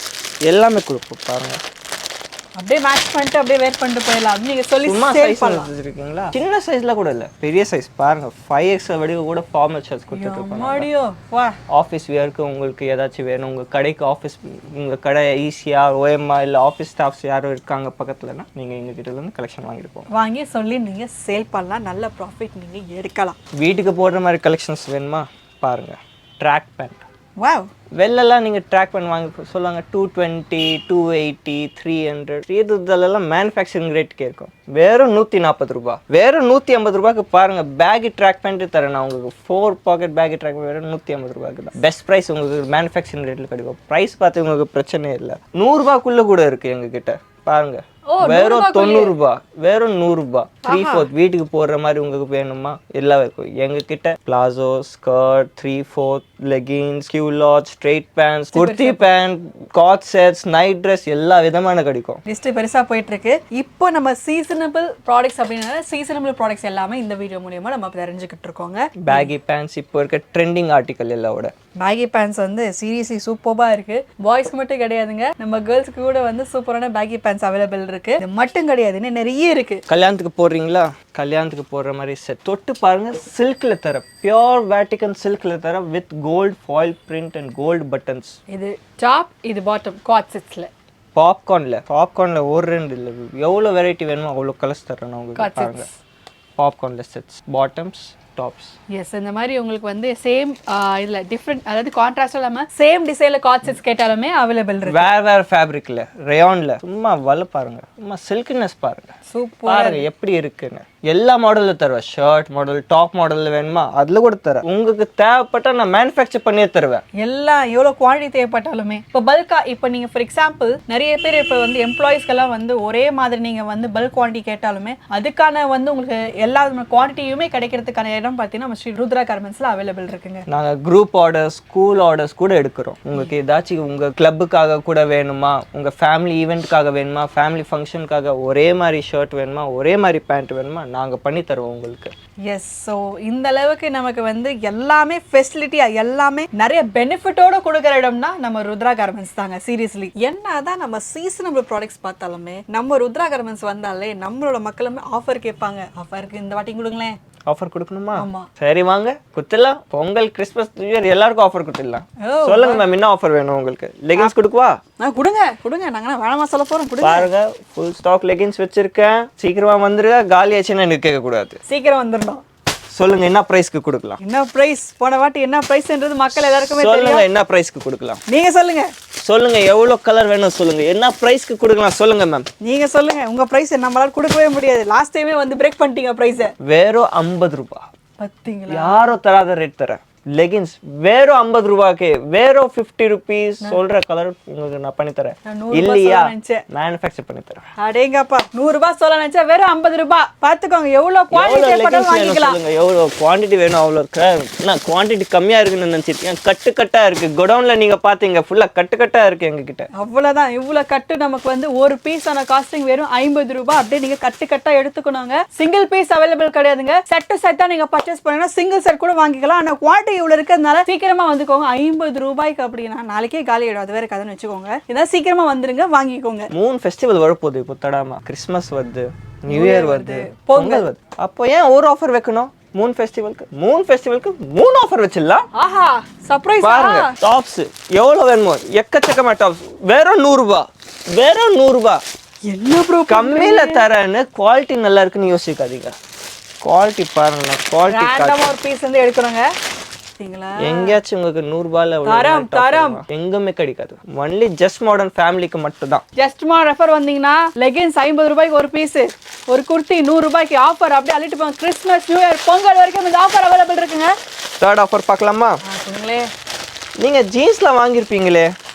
எல்லாமே கொடுப்போம் பாருங்க. அப்படியே மேட்ச் பண்ணிட்டு அப்படியே வேர் பண்ணிட்டு போயிடலாம். நீங்க சொல்லி சைஸ் வச்சிருக்கீங்களா? சின்ன சைஸ்ல கூட இல்ல, பெரிய சைஸ் பாருங்க. 5XL வரைக்கும் கூட ஃபார்மல் ஷர்ட்ஸ் கொடுத்துட்டு இருக்காங்க. ஆஃபீஸ் வியருக்கு உங்களுக்கு ஏதாச்சும் வேணும், உங்க கடைக்கு ஆஃபீஸ், உங்க கடை ஈஸியா ஓஎம்ஆ இல்ல ஆஃபீஸ் ஸ்டாஃப்ஸ் யாரும் இருக்காங்க பக்கத்துலன்னா நீங்க எங்க கிட்ட இருந்து கலெக்ஷன் வாங்கிருப்போம். வாங்கி சொல்லி நீங்க சேல் பண்ணலாம், நல்ல ப்ராஃபிட் நீங்க எடுக்கலாம். வீட்டுக்கு போடுற மாதிரி கலெக்ஷன்ஸ் வேணுமா பாருங்க. ட்ராக் பேண்ட், வாவ், வெளிலலாம் நீங்கள் ட்ராக் பண்ணி வாங்கி சொல்லுவாங்க 220, 280, 300. ஸ்ரீருத்ராலெல்லாம் மேனுஃபேக்சரிங் ரேட்டுக்கே இருக்கும். வெறும் 140 ரூபா, வெறும் 150 ரூபாய்க்கு பாருங்க. பேக்கி ட்ராக் பண்ணிட்டு தரேன் நான் உங்களுக்கு. 4 பாக்கெட் பேக்கி ட்ராக் வெறும் 150 ரூபாய்க்கு தான். பெஸ்ட் ப்ரைஸ் உங்களுக்கு மேனுஃபேக்சரிங் ரேட்டில் கிடைக்கும். ப்ரைஸ் பார்த்து உங்களுக்கு பிரச்சனையே இல்லை. 100 ரூபாய்க்குள்ளே கூட இருக்குது எங்ககிட்ட பாருங்க. வெறும் 90 ரூபாய், வெறும் 100 ரூபாய். 3/4 வீட்டுக்கு போடுற மாதிரி உங்களுக்கு வேணுமா எல்லாம் இருக்கும் எங்க கிட்ட. Palazzo, skirt, 3/4 leggings, culottes, straight pants, kurti pant, coord sets, night dress எல்லா விதமான கிடைக்கும். லிஸ்ட் பெருசா போயிட்டு இருக்கு. இப்போ நம்ம சீசனபிள் ப்ராடக்ட்ஸ் அப்படின்னா சீசனபிள் ப்ராடக்ட்ஸ் எல்லாமே இந்த வீடியோ மூலமா நம்ம தெரிஞ்சுக்கிட்டு இருக்கோங்க. பேகி பேண்ட்ஸ் இப்போ இருக்க ட்ரெண்டிங் ஆர்டிகல் எல்லாவோட பேகி பேண்ட்ஸ் வந்து சீரியஸ்லி சூப்பர்பா இருக்கு. பாய்ஸ்க்கு மட்டும் கிடையாதுங்க, நம்ம கேர்ள்ஸ்க்கு கூட வந்து சூப்பரான பேகி பேண்ட்ஸ் அவைலபிள் இருக்கு. இது மட்டும் கிடையாது, இன்னும் நிறைய இருக்கு. கல்யாணத்துக்கு போடுறீங்களா, கல்யாணத்துக்கு போடுற மாதிரி செட் தொட்டு பாருங்க. சில்க்ல தர, பியோர் வேட்டிகன் சில்க்ல தர with gold foil print and gold buttons. இது டாப், இது பாட்டம், காட் செட்ஸ்ல. பாப்கார்ன்ல ஒரு ரெண்டு இல்லை, எவ்வளோ வெரைட்டி வேணுமோ அவ்வளோ கலர்ஸ் தரேன் உங்களுக்கு பாருங்க. பாப்கார்ன்ல செட்ஸ், பாட்டம்ஸ், டாப்ஸ். எஸ், இந்த மாதிரி உங்களுக்கு வந்து சேம் இதுல டிஃப்ரெண்ட், அதாவது கான்ட்ராஸ்ட் இல்லாம சேம் டிசைன்ல காட் செட்ஸ் கேட்டாலுமே அவைலபிள் இருக்கு. வேற ஃபேப்ரிக்ல, ரயான்ல சும்மா வல பாருங்க, சும்மா சில்க்னஸ் பாருங்க. சூப்பர் பாருங்க எப்படி இருக்குன்னு. எல்லா மாடல்ல தருவேன். ஷர்ட் மாடல், டாப் மாடல்ல வேணுமா அதுல கூட தரேன். உங்களுக்கு தேவைப்பட்டா நான் மேனுஃபேக்சர் பண்ணியே தருவேன். எல்லாம் எவ்வளவு குவாலிட்டி தேவைப்பட்டாலுமே. இப்போ பல்கா, இப்போ நீங்க ஃபார் எக்ஸாம்பிள் நிறைய பேர் இப்போ வந்து எம்ப்ளாயிஸ்க்கெல்லாம் வந்து ஒரே மாதிரி நீங்க வந்து பல்க் குவான்டிட்டி கேட்டாலுமே அதுக்கான வந்து உங்களுக்கு எல்லா குவான்டிட்டியுமே கிடைக்கிறதுக்கான இடம் பார்த்தீங்கன்னா நம்ம ஸ்ரீ ருத்ரா கார்மெண்ட்ஸ்ல அவைலபிள் இருக்குங்க. நாங்க குரூப் ஆர்டர்ஸ், ஸ்கூல் ஆர்டர்ஸ் கூட எடுக்கிறோம். உங்களுக்கு ஏதாச்சும் உங்க கிளப்புக்காக கூட வேணுமா, உங்க ஃபேமிலி ஈவெண்ட்காக வேணுமா, ஃபேமிலி ஃபங்க்ஷனுக்காக ஒரே மாதிரி ஷர்ட் வேணுமா, ஒரே மாதிரி பேண்ட் வேணுமா, நாங்க பண்ணி தருவோம் உங்களுக்கு. எஸ், ஸோ இந்த அளவுக்கு நமக்கு வந்து எல்லாமே ஃபெசிலிட்டியா, எல்லாமே நிறைய பெனிஃபிட்டோட கொடுக்குற இடம்னா நம்ம ருத்ரா கார்மெண்ட்ஸ் தாங்க. சீரியஸ்லி என்னதான் நம்ம சீசனபிள் ப்ராடக்ட்ஸ் பார்த்தாலுமே நம்ம ருத்ரா கார்மெண்ட்ஸ் வந்தாலே நம்மளோட மக்களுமே ஆஃபர் கேட்பாங்க. ஆஃபருக்கு இந்த வாட்டி கொடுங்களேன். ஆஃபர் கொடுக்கணுமா? சரி வாங்க குடுத்துடலாம். பொங்கல், கிறிஸ்மஸ், நியூ இயர் எல்லாருக்கும் ஆஃபர் கொடுத்துடலாம். சொல்லுங்க மேம், என்ன ஆஃபர் வேணும் உங்களுக்கு? லெகின்ஸ் கொடுக்கவா? கொடுங்க, நாங்க வேணாமா சொல்ல போறோம். பாருங்க, ஃபுல் ஸ்டாக் லெகின்ஸ் வச்சிருக்கேன். சீக்கிரமா வந்துருங்க, காலி ஆச்சுன்னா எனக்கு கேட்க கூடாது. சீக்கிரம் வந்துடணும். சொல்லுங்க என்ன பிரைஸ்க்கு கொடுக்கலாம்? என்ன பிரைஸ்? போன வாட்டி என்ன பிரைஸ்ன்றது மக்கள் எல்லாருக்குமே தெரியும். சொல்லுங்க என்ன பிரைஸ்க்கு கொடுக்கலாம்? நீங்க சொல்லுங்க எவ்வளவு கலர் வேணும் சொல்லுங்க. என்ன பிரைஸ்க்கு கொடுக்கலாம் சொல்லுங்க மேம். நீங்க சொல்லுங்க. உங்க பிரைஸ் நம்மளால கொடுக்கவே முடியாது. லாஸ்ட் டைமே வந்து பிரேக் பண்ணிட்டீங்க பிரைஸ். வெறும் 50 ரூபாய். பாத்தீங்களா? யாரோ தராத ரேட் தரேன். லெகின்ஸ் வெறும் 50 ரூபாய்க்கு, வெறும் 50 rupees சொல்ற கலர் உங்களுக்கு நான் பண்ணி தரேன். இல்லையா மேனுஃபேக்சர் பண்ணி தரேன். அடேங்கப்பா 100 ரூபாய் சொல்ல நினைச்சா வெறும் 50 ரூபாய். பாத்துக்கோங்க எவ்வளவு குவாண்டிட்டி படம் வாங்கிக்கலாம். எவ்வளவு குவாண்டிட்டி வேணும் அவ்வளோ இருக்கு. நான் குவாண்டிட்டி கம்மியா இருக்குன்னு நினைச்சிருக்கேன். கட்டு கட்டா இருக்கு. குடவுன்ல நீங்க பாத்தீங்க ஃபுல்லா கட்டு கட்டா இருக்கு எங்க கிட்ட. அவ்வளவுதான். இவ்வளவு கட்டு நமக்கு வந்து ஒரு பீஸ் ஆன காஸ்டிங் வெறும் 50 ரூபாய். அப்படியே நீங்க கட்டு கட்டா எடுத்துக்கணுங்க. சிங்கிள் பீஸ் அவைலபிள் கிடையாதுங்க. செட்டா நீங்க பர்ச்சேஸ் பண்ணீங்கன்னா சிங்கிள் செட் கூட வாங்கிக்கலாம். ஆனா குவாண்டிட்டி இவ்வளவு இருக்கிறதுனால சீக்கிரமா வந்துக்கோங்க. 50 ரூபாய்க்கு அப்படின்னா நாளைக்கே காலி ஆயிடும். அது வேற கதைன்னு வச்சுக்கோங்க. இதான் சீக்கிரமா வந்துருங்க, வாங்கிக்கோங்க. 3 ஃபெஸ்டிவல் வரப்போகுது இப்போ தடாமா. கிறிஸ்மஸ் வருது, நியூ இயர் வருது, பொங்கல் வருது. அப்போ ஏன் ஒரு ஆஃபர் வைக்கணும்? 3 ஃபெஸ்டிவலுக்கு 3 ஆஃபர் வச்சிடலாம். ஆஹா சர்ப்ரைஸ் பாருங்க. டாப்ஸ் எவ்வளவு வேணுமோ எக்கச்சக்கமா டாப்ஸ் வெறும் 100 ரூபாய். வெறும் 100 ரூபாய். என்ன ப்ரோ கம்மியில தரேன்னு குவாலிட்டி நல்லா இருக்குன்னு யோசிக்காதீங்க. குவாலிட்டி பாருங்க. குவாலிட்டி ரேண்டமா ஒரு பீஸ் வந்து எடுக்கறோங்க. பாத்தீங்களா? எங்கயாச்சும் உங்களுக்கு 100 ரூபாயில தரம் எங்குமே கிடைக்காது. ஒன்லி ஜஸ்ட் மாடர்ன் ஃபேமிலிக்கு மட்டும் தான். ஜஸ்ட் மாடர்ன் ரெஃபர் வந்தீங்கன்னா லெகின்ஸ் 50 ரூபாய்க்கு ஒரு பீஸ், ஒரு குர்த்தி 100 ரூபாய்க்கு ஆஃபர். அப்படியே அள்ளிட்டு போங்க. கிறிஸ்மஸ் நியூ இயர் பொங்கல் வரைக்கும் இந்த ஆஃபர் அவைலபிள் இருக்குங்க. தேர்ட் ஆஃபர் பார்க்கலாமா? சொல்லுங்களே. நீங்க ஜீன்ஸ்ல வாங்கியிருப்பீங்களே,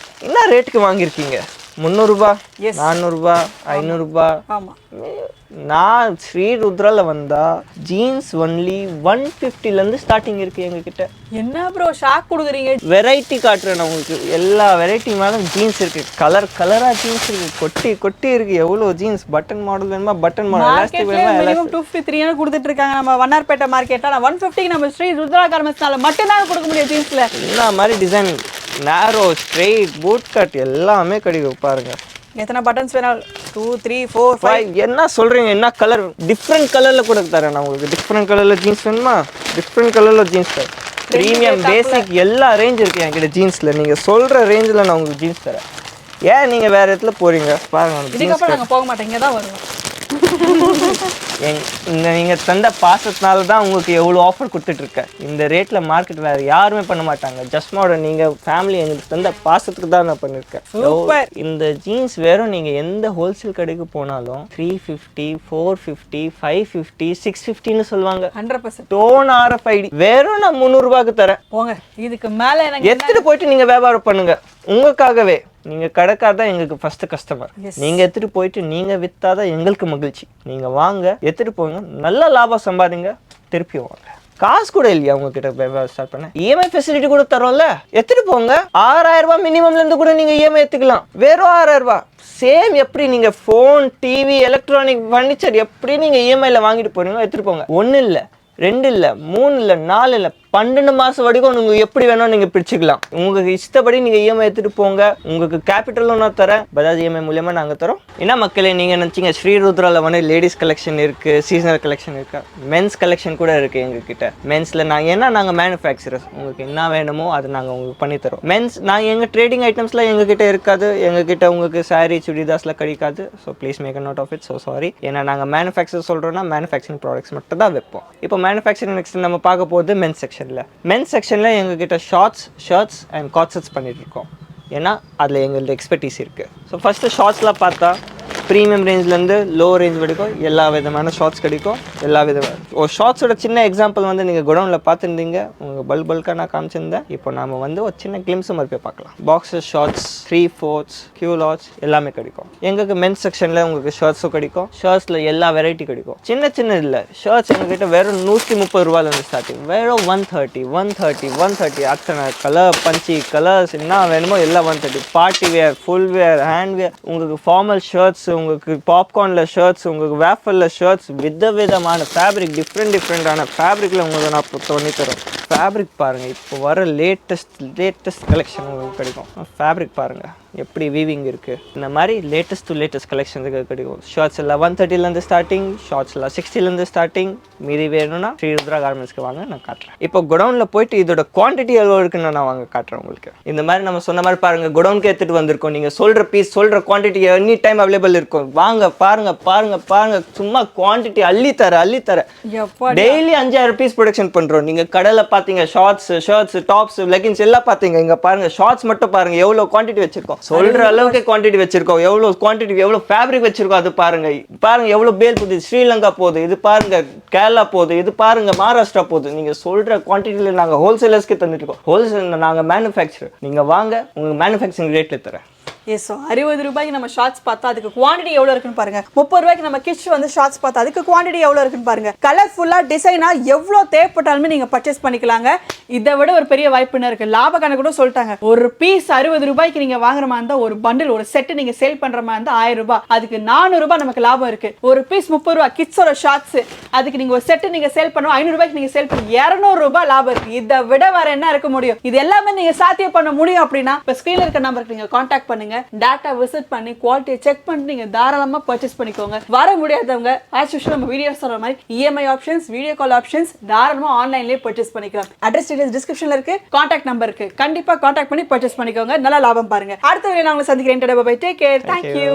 என்ன ரேட்டுக்கு வாங்கியிருக்கீங்க? 300 ரூபாய், 400 ரூபாய், 500 ரூபாய். ஆமா. நான் ஸ்ரீ ருத்ரால வந்தா ஜீன்ஸ் ஒன்லி 150ல இருந்து ஸ்டார்டிங் இருக்கு எங்க கிட்ட. என்ன ப்ரோ ஷாக் கொடுக்குறீங்க? வெரைட்டி காட்டுறேன் நான் உங்களுக்கு. எல்லா வெரைட்டி மேலும் ஜீன்ஸ் இருக்கு. கலரா ஜீன்ஸ் இருக்கு. கொட்டி இருக்கு. எவ்வளவு ஜீன்ஸ். பட்டன் மாடல் வேணுமா பட்டன் மாடல், எலாஸ்டிக் வேணுமா மினிமம் 253 னு கொடுத்துட்டு இருக்காங்க நம்ம வண்ணார்பேட்டை மார்க்கெட்ல. நான் 150க்கு நம்ம ஸ்ரீ ருத்ரா கார்மெண்ட்ஸ்னால மட்டும் தான் கொடுக்க முடியும் ஜீன்ஸ்ல. என்ன மாதிரி டிசைன், நேரோ, ஸ்ட்ரெயிட், பூட் கட் எல்லாமே கிடைக்கும் பாருங்க. எத்தனை பட்டன்ஸ் வேணாலும் 2 3 4 5. என்ன சொல்றீங்க? என்ன கலர்? டிஃப்ரெண்ட் கலர்ல கூட தரேன் நான் உங்களுக்கு. டிஃப்ரெண்ட் கலர்ல ஜீன்ஸ் வேணுமா? டிஃப்ரெண்ட் கலர்ல ஜீன்ஸ் தரேன். ப்ரீமியம், பேசிக் எல்லா ரேஞ்ச் இருக்கு என்கிட்ட ஜீன்ஸ்ல. நீங்க சொல்ற ரேஞ்சில் நான் உங்களுக்கு ஜீன்ஸ் தரேன். ஏன் நீங்க வேற இடத்துல போறீங்க? பாருங்க. இதுக்கப்புறம் நாங்க போக மாட்டோம், இங்க தான் வருவோம். இந்த நீங்க தந்த பாசத்தினால தான் உங்களுக்கு எவ்வளோ ஆஃபர் கொடுத்துட்டு இருக்கேன். இந்த ரேட்ல மார்க்கெட் வேற யாருமே பண்ண மாட்டாங்க. ஜஸ்ட் மாடர்ன் நீங்க ஃபேமிலி எங்களுக்கு தந்த பாசத்துக்கு தான் நான் பண்ணிருக்கேன். இந்த ஜீன்ஸ் வெறும் நீங்க எந்த ஹோல்சேல் கடைக்கு போனாலும் 350, 450, 550, 650ன்னு சொல்லுவாங்க. 100% டோன் RFID வெறும் நான் 300 ரூபாய்க்கு தரேன். போங்க. இதுக்கு மேல எனக்கு எடுத்துட்டு போயிட்டு நீங்க வியாபாரம் பண்ணுங்க. உங்களுக்காகவே. நீங்க கடைக்கார் தான் எங்களுக்கு ஃபர்ஸ்ட் கஸ்டமர். நீங்க எடுத்துட்டு போயிட்டு நீங்க வித்தாதான் எங்களுக்கு மகிழ்ச்சி. நீங்க வாங்க, எடுத்துட்டு போங்க, நல்ல லாபம் சம்பாதிங்க, திருப்பி வாங்க. காசு கூட இல்லையா உங்ககிட்ட வியாபாரம் ஸ்டார்ட் பண்ண? இஎம்ஐ ஃபெசிலிட்டி கூட தரோம்ல. எடுத்துட்டு போங்க. 6000 ரூபாய் மினிமம்ல இருந்து கூட நீங்க இஎம்ஐ எடுத்துக்கலாம். வெறும் 6000 ரூபாய். சேம் எப்படி நீங்க போன், டிவி, எலக்ட்ரானிக் ஃபர்னிச்சர் எப்படி நீங்க இஎம்ஐல வாங்கிட்டு போறீங்களோ எடுத்துட்டு போங்க. 1 இல்ல, 2 இல்ல, 3 இல்ல, 4 இல்ல, 12 மாசம் வரைக்கும் நீங்க எப்படி வேணும் நீங்க பிரிச்சுக்கலாம். உங்களுக்கு இஷ்டப்படி நீங்க இஎம்ஐ எடுத்துட்டு போங்க. உங்களுக்கு கேபிட்டல் லோனா தரேன், பஜாஜ் இஎம்ஐ மூலமா நாங்க தரோம். என்ன மக்களே நீங்க நினைச்சீங்க ஸ்ரீ ருத்ரால வந்து லேடிஸ் கலெக்ஷன் இருக்கு, சீசனல் கலெக்ஷன் இருக்கு, மென்ஸ் கலெக்ஷன் கூட இருக்கு எங்க கிட்ட. மென்ஸ்ல நாங்க மேனுஃபேக்சரர்ஸ். உங்களுக்கு என்ன வேணுமோ அது நாங்க உங்களுக்கு பண்ணி தரோம். மென்ஸ் எங்க ட்ரேடிங் ஐட்டம்ஸ்ல எங்க கிட்ட இருக்காது. எங்க கிட்ட உங்களுக்கு சாரி, சுடிதாஸ்ல கிடைக்காது. So please make a note of it. So sorry. ஏன்னா நாங்க மேனுஃபேக்சர் சொல்றோம்னா மேனுஃபேக்சரிங் ப்ராடக்ட்ஸ் மட்டும் தான் வைப்போம். இப்போ மேனுஃபேக்சரிங் நெக்ஸ்ட் நம்ம பார்க்க போகுது மென்ஸ் செக்ஷன். மென்ஸ் செக்ஷனில் எங்ககிட்ட ஷர்ட்ஸ் அண்ட் காட் செட்ஸ் பண்ணிட்டு இருக்கோம். ஏன்னா அதில் எங்களோட எக்ஸ்பர்டீஸ் இருக்குது. ஸோ ஃபஸ்ட்டு ஷார்ட்ஸ்லாம் பார்த்தா ப்ரீமியம் ரேஞ்ச்லேருந்து லோ ரேஞ்ச் வரைக்கும் எல்லா விதமான ஷார்ட்ஸ் கிடைக்கும். எல்லா விதமான ஒரு ஷார்ட்ஸோட சின்ன எக்ஸாம்பிள் வந்து நீங்கள் குடவுனில் பார்த்துருந்தீங்க. உங்களுக்கு பல்காக நான் காமிச்சிருந்தேன். இப்போ நாம் வந்து ஒரு சின்ன கிளிம்ஸ் மாதிரி போய் பார்க்கலாம். பாக்ஸஸ், ஷார்ட்ஸ், 3/4, கியூலாட்ஸ் எல்லாமே கிடைக்கும். எங்களுக்கு மென்ஸ் செக்ஷனில் உங்களுக்கு ஷர்ட்ஸும் கிடைக்கும். ஷர்ட்ஸில் எல்லா வெரைட்டி கிடைக்கும். சின்ன இல்லை ஷர்ட்ஸ் எங்ககிட்ட வெறும் 130 ரூபாயிலேருந்து ஸ்டார்டிங். வெறும் 130 அத்தனை கலர், பஞ்சி கலர்ஸ் என்ன வேணுமோ எல்லாம் 130. Party wear, full wear, hand wear, உங்களுக்கு ஃபார்மல் ஷர்ட்ஸ், உங்களுக்கு பாப்கார்ன்ல ஷர்ட்ஸ், உங்களுக்கு வேஃபல்ல ஷர்ட்ஸ், விதமான ஃபேப்ரிக், டிஃப்ரெண்டான ஃபேப்ரிக்ல உங்களுக்கு நான் பண்ணி தரோம். ஃபேப்ரிக் பாருங்க, இப்போ வர லேட்டஸ்ட் கலெக்ஷன் உங்களுக்கு கிடைக்கும். ஃபேப்ரிக் பாருங்க எப்படி வீவிங் இருக்கு. இந்த மாதிரி லேட்டஸ்ட் கலெக்ஷன்ஸுக்கு கிடைக்கும். ஷர்ட்ஸ் எல்லாம் 130லேருந்து ஸ்டார்டிங், ஷார்ட்ஸ் எல்லாம் 60லேருந்து ஸ்டார்டிங். மீதி வேணும்னா ஸ்ரீ ருத்ரா கார்மெண்ட்ஸ்க்கு வாங்க, நான் காட்டுறேன். இப்போ குடவுன்ல போயிட்டு இதோட குவான்டிட்டி எவ்வளோ இருக்குன்னு நான் வாங்க காட்டுறேன் உங்களுக்கு. இந்த மாதிரி நம்ம சொன்ன மாதிரி பாருங்க, குடவுனுக்கு எடுத்துட்டு வந்திருக்கோம். நீங்க சொல்ற பீஸ், சொல்ற குவான்டிட்டி எனி டைம் அவைலபிள் இருக்கும். வாங்க பாருங்க, சும்மா குவான்டிட்டி அள்ளி தர டெய்லி 5000 பீஸ் ப்ரொடக்ஷன் பண்றோம். நீங்க கடையில பாத்தீங்க ஷர்ட்ஸ், டாப்ஸ், லெகின்ஸ் எல்லாம் பாத்தீங்க. இங்க பாருங்க ஷார்ட்ஸ் மட்டும் பாருங்க எவ்வளவு குவான்டிட்டி வச்சிருக்கோம். சொல்ற அளவுக்கு குவான்டிட்டி வச்சிருக்கோம். எவ்வளவு குவான்டிட்டி, எவ்வளவு ஃபேப்ரிக் வச்சிருக்கோம் அது பாருங்க. பாருங்க எவ்வளவு பேல் போகுது, ஸ்ரீலங்கா போகுது, இது பாருங்க கேரளா போகுது, இது பாருங்க மகாராஷ்டிரா போகுது. நீங்க சொல்ற குவான்டிட்டியில நாங்க ஹோல்சேலர்ஸ்க்கு தந்துட்டு இருக்கோம். ஹோல்சேல் நாங்க மேனுஃபேக்சர். நீங்க வாங்க, உங்களுக்கு மேனுஃபேக்சரிங் ரேட்ல தரேன். எஸ், 60 ரூபாய்க்கு நம்ம ஷார்ட்ஸ் பார்த்தா அதுக்கு குவான்டிட்டி எவ்வளோ இருக்குன்னு பாருங்க. 30 ரூபாய்க்கு நம்ம கிட்ஸ் வந்து ஷார்ட்ஸ் பார்த்தா அதுக்கு குவான்டிட்டி எவ்வளோ இருக்குன்னு பாருங்க. கலர்ஃபுல்லாக டிசைனாக எவ்வளோ தேவைப்பட்டாலுமே நீங்கள் பர்ச்சேஸ் பண்ணிக்கலாங்க. இதை விட ஒரு பெரிய வாய்ப்பு என்ன இருக்கு? லாப கணக்கு கூட சொல்லிட்டாங்க. ஒரு பீஸ் 60 ரூபாய்க்கு நீங்கள் வாங்குற மாதிரி இருந்தால், ஒரு பண்டில் ஒரு செட்டு நீங்கள் சேல் பண்ணுற மாதிரி இருந்தால் 1000 ரூபாய், அதுக்கு 400 ரூபாய் நமக்கு லாபம் இருக்கு. ஒரு பீஸ் 30 ரூபாய் கிட்ஸோட ஷார்ட்ஸ், அதுக்கு நீங்கள் ஒரு செட்டு நீங்கள் சேல் பண்ணுவோம் 500 ரூபாய்க்கு நீங்கள் சேல் பண்ணி 200 ரூபாய் லாபம் இருக்கு. இதை விட வேற என்ன இருக்க முடியும்? இது எல்லாமே நீங்கள் சாத்தியம் பண்ண முடியும் அப்படின்னா இப்போ ஸ்க்ரீனில் இருக்க நம்பருக்கு நீங்கள் கான்டாக்ட் பண்ணுங்க. டேட்டா விசிட் பண்ணி குவாலிட்டியை செக் பண்ணி நீங்க தாராளமா பர்ச்சேஸ் பண்ணிக்கோங்க. வர முடியாதவங்க ஆஸ் யூஷுவல் நம்ம வீடியோ சொல்ற மாதிரி EMI options, video call options தாராளமா ஆன்லைன்லயே பர்ச்சேஸ் பண்ணிக்கலாம். அட்ரஸ் டீடைல்ஸ் டிஸ்கிரிப்ஷன்ல இருக்கு, கான்டாக்ட் நம்பர் இருக்கு. கண்டிப்பா கான்டாக்ட் பண்ணி பர்ச்சேஸ் பண்ணிக்கோங்க. நல்ல லாபம் பாருங்க. அடுத்த வீடியோல நான் உங்களை சந்திக்கிறேன். Bye bye, take care, thank you.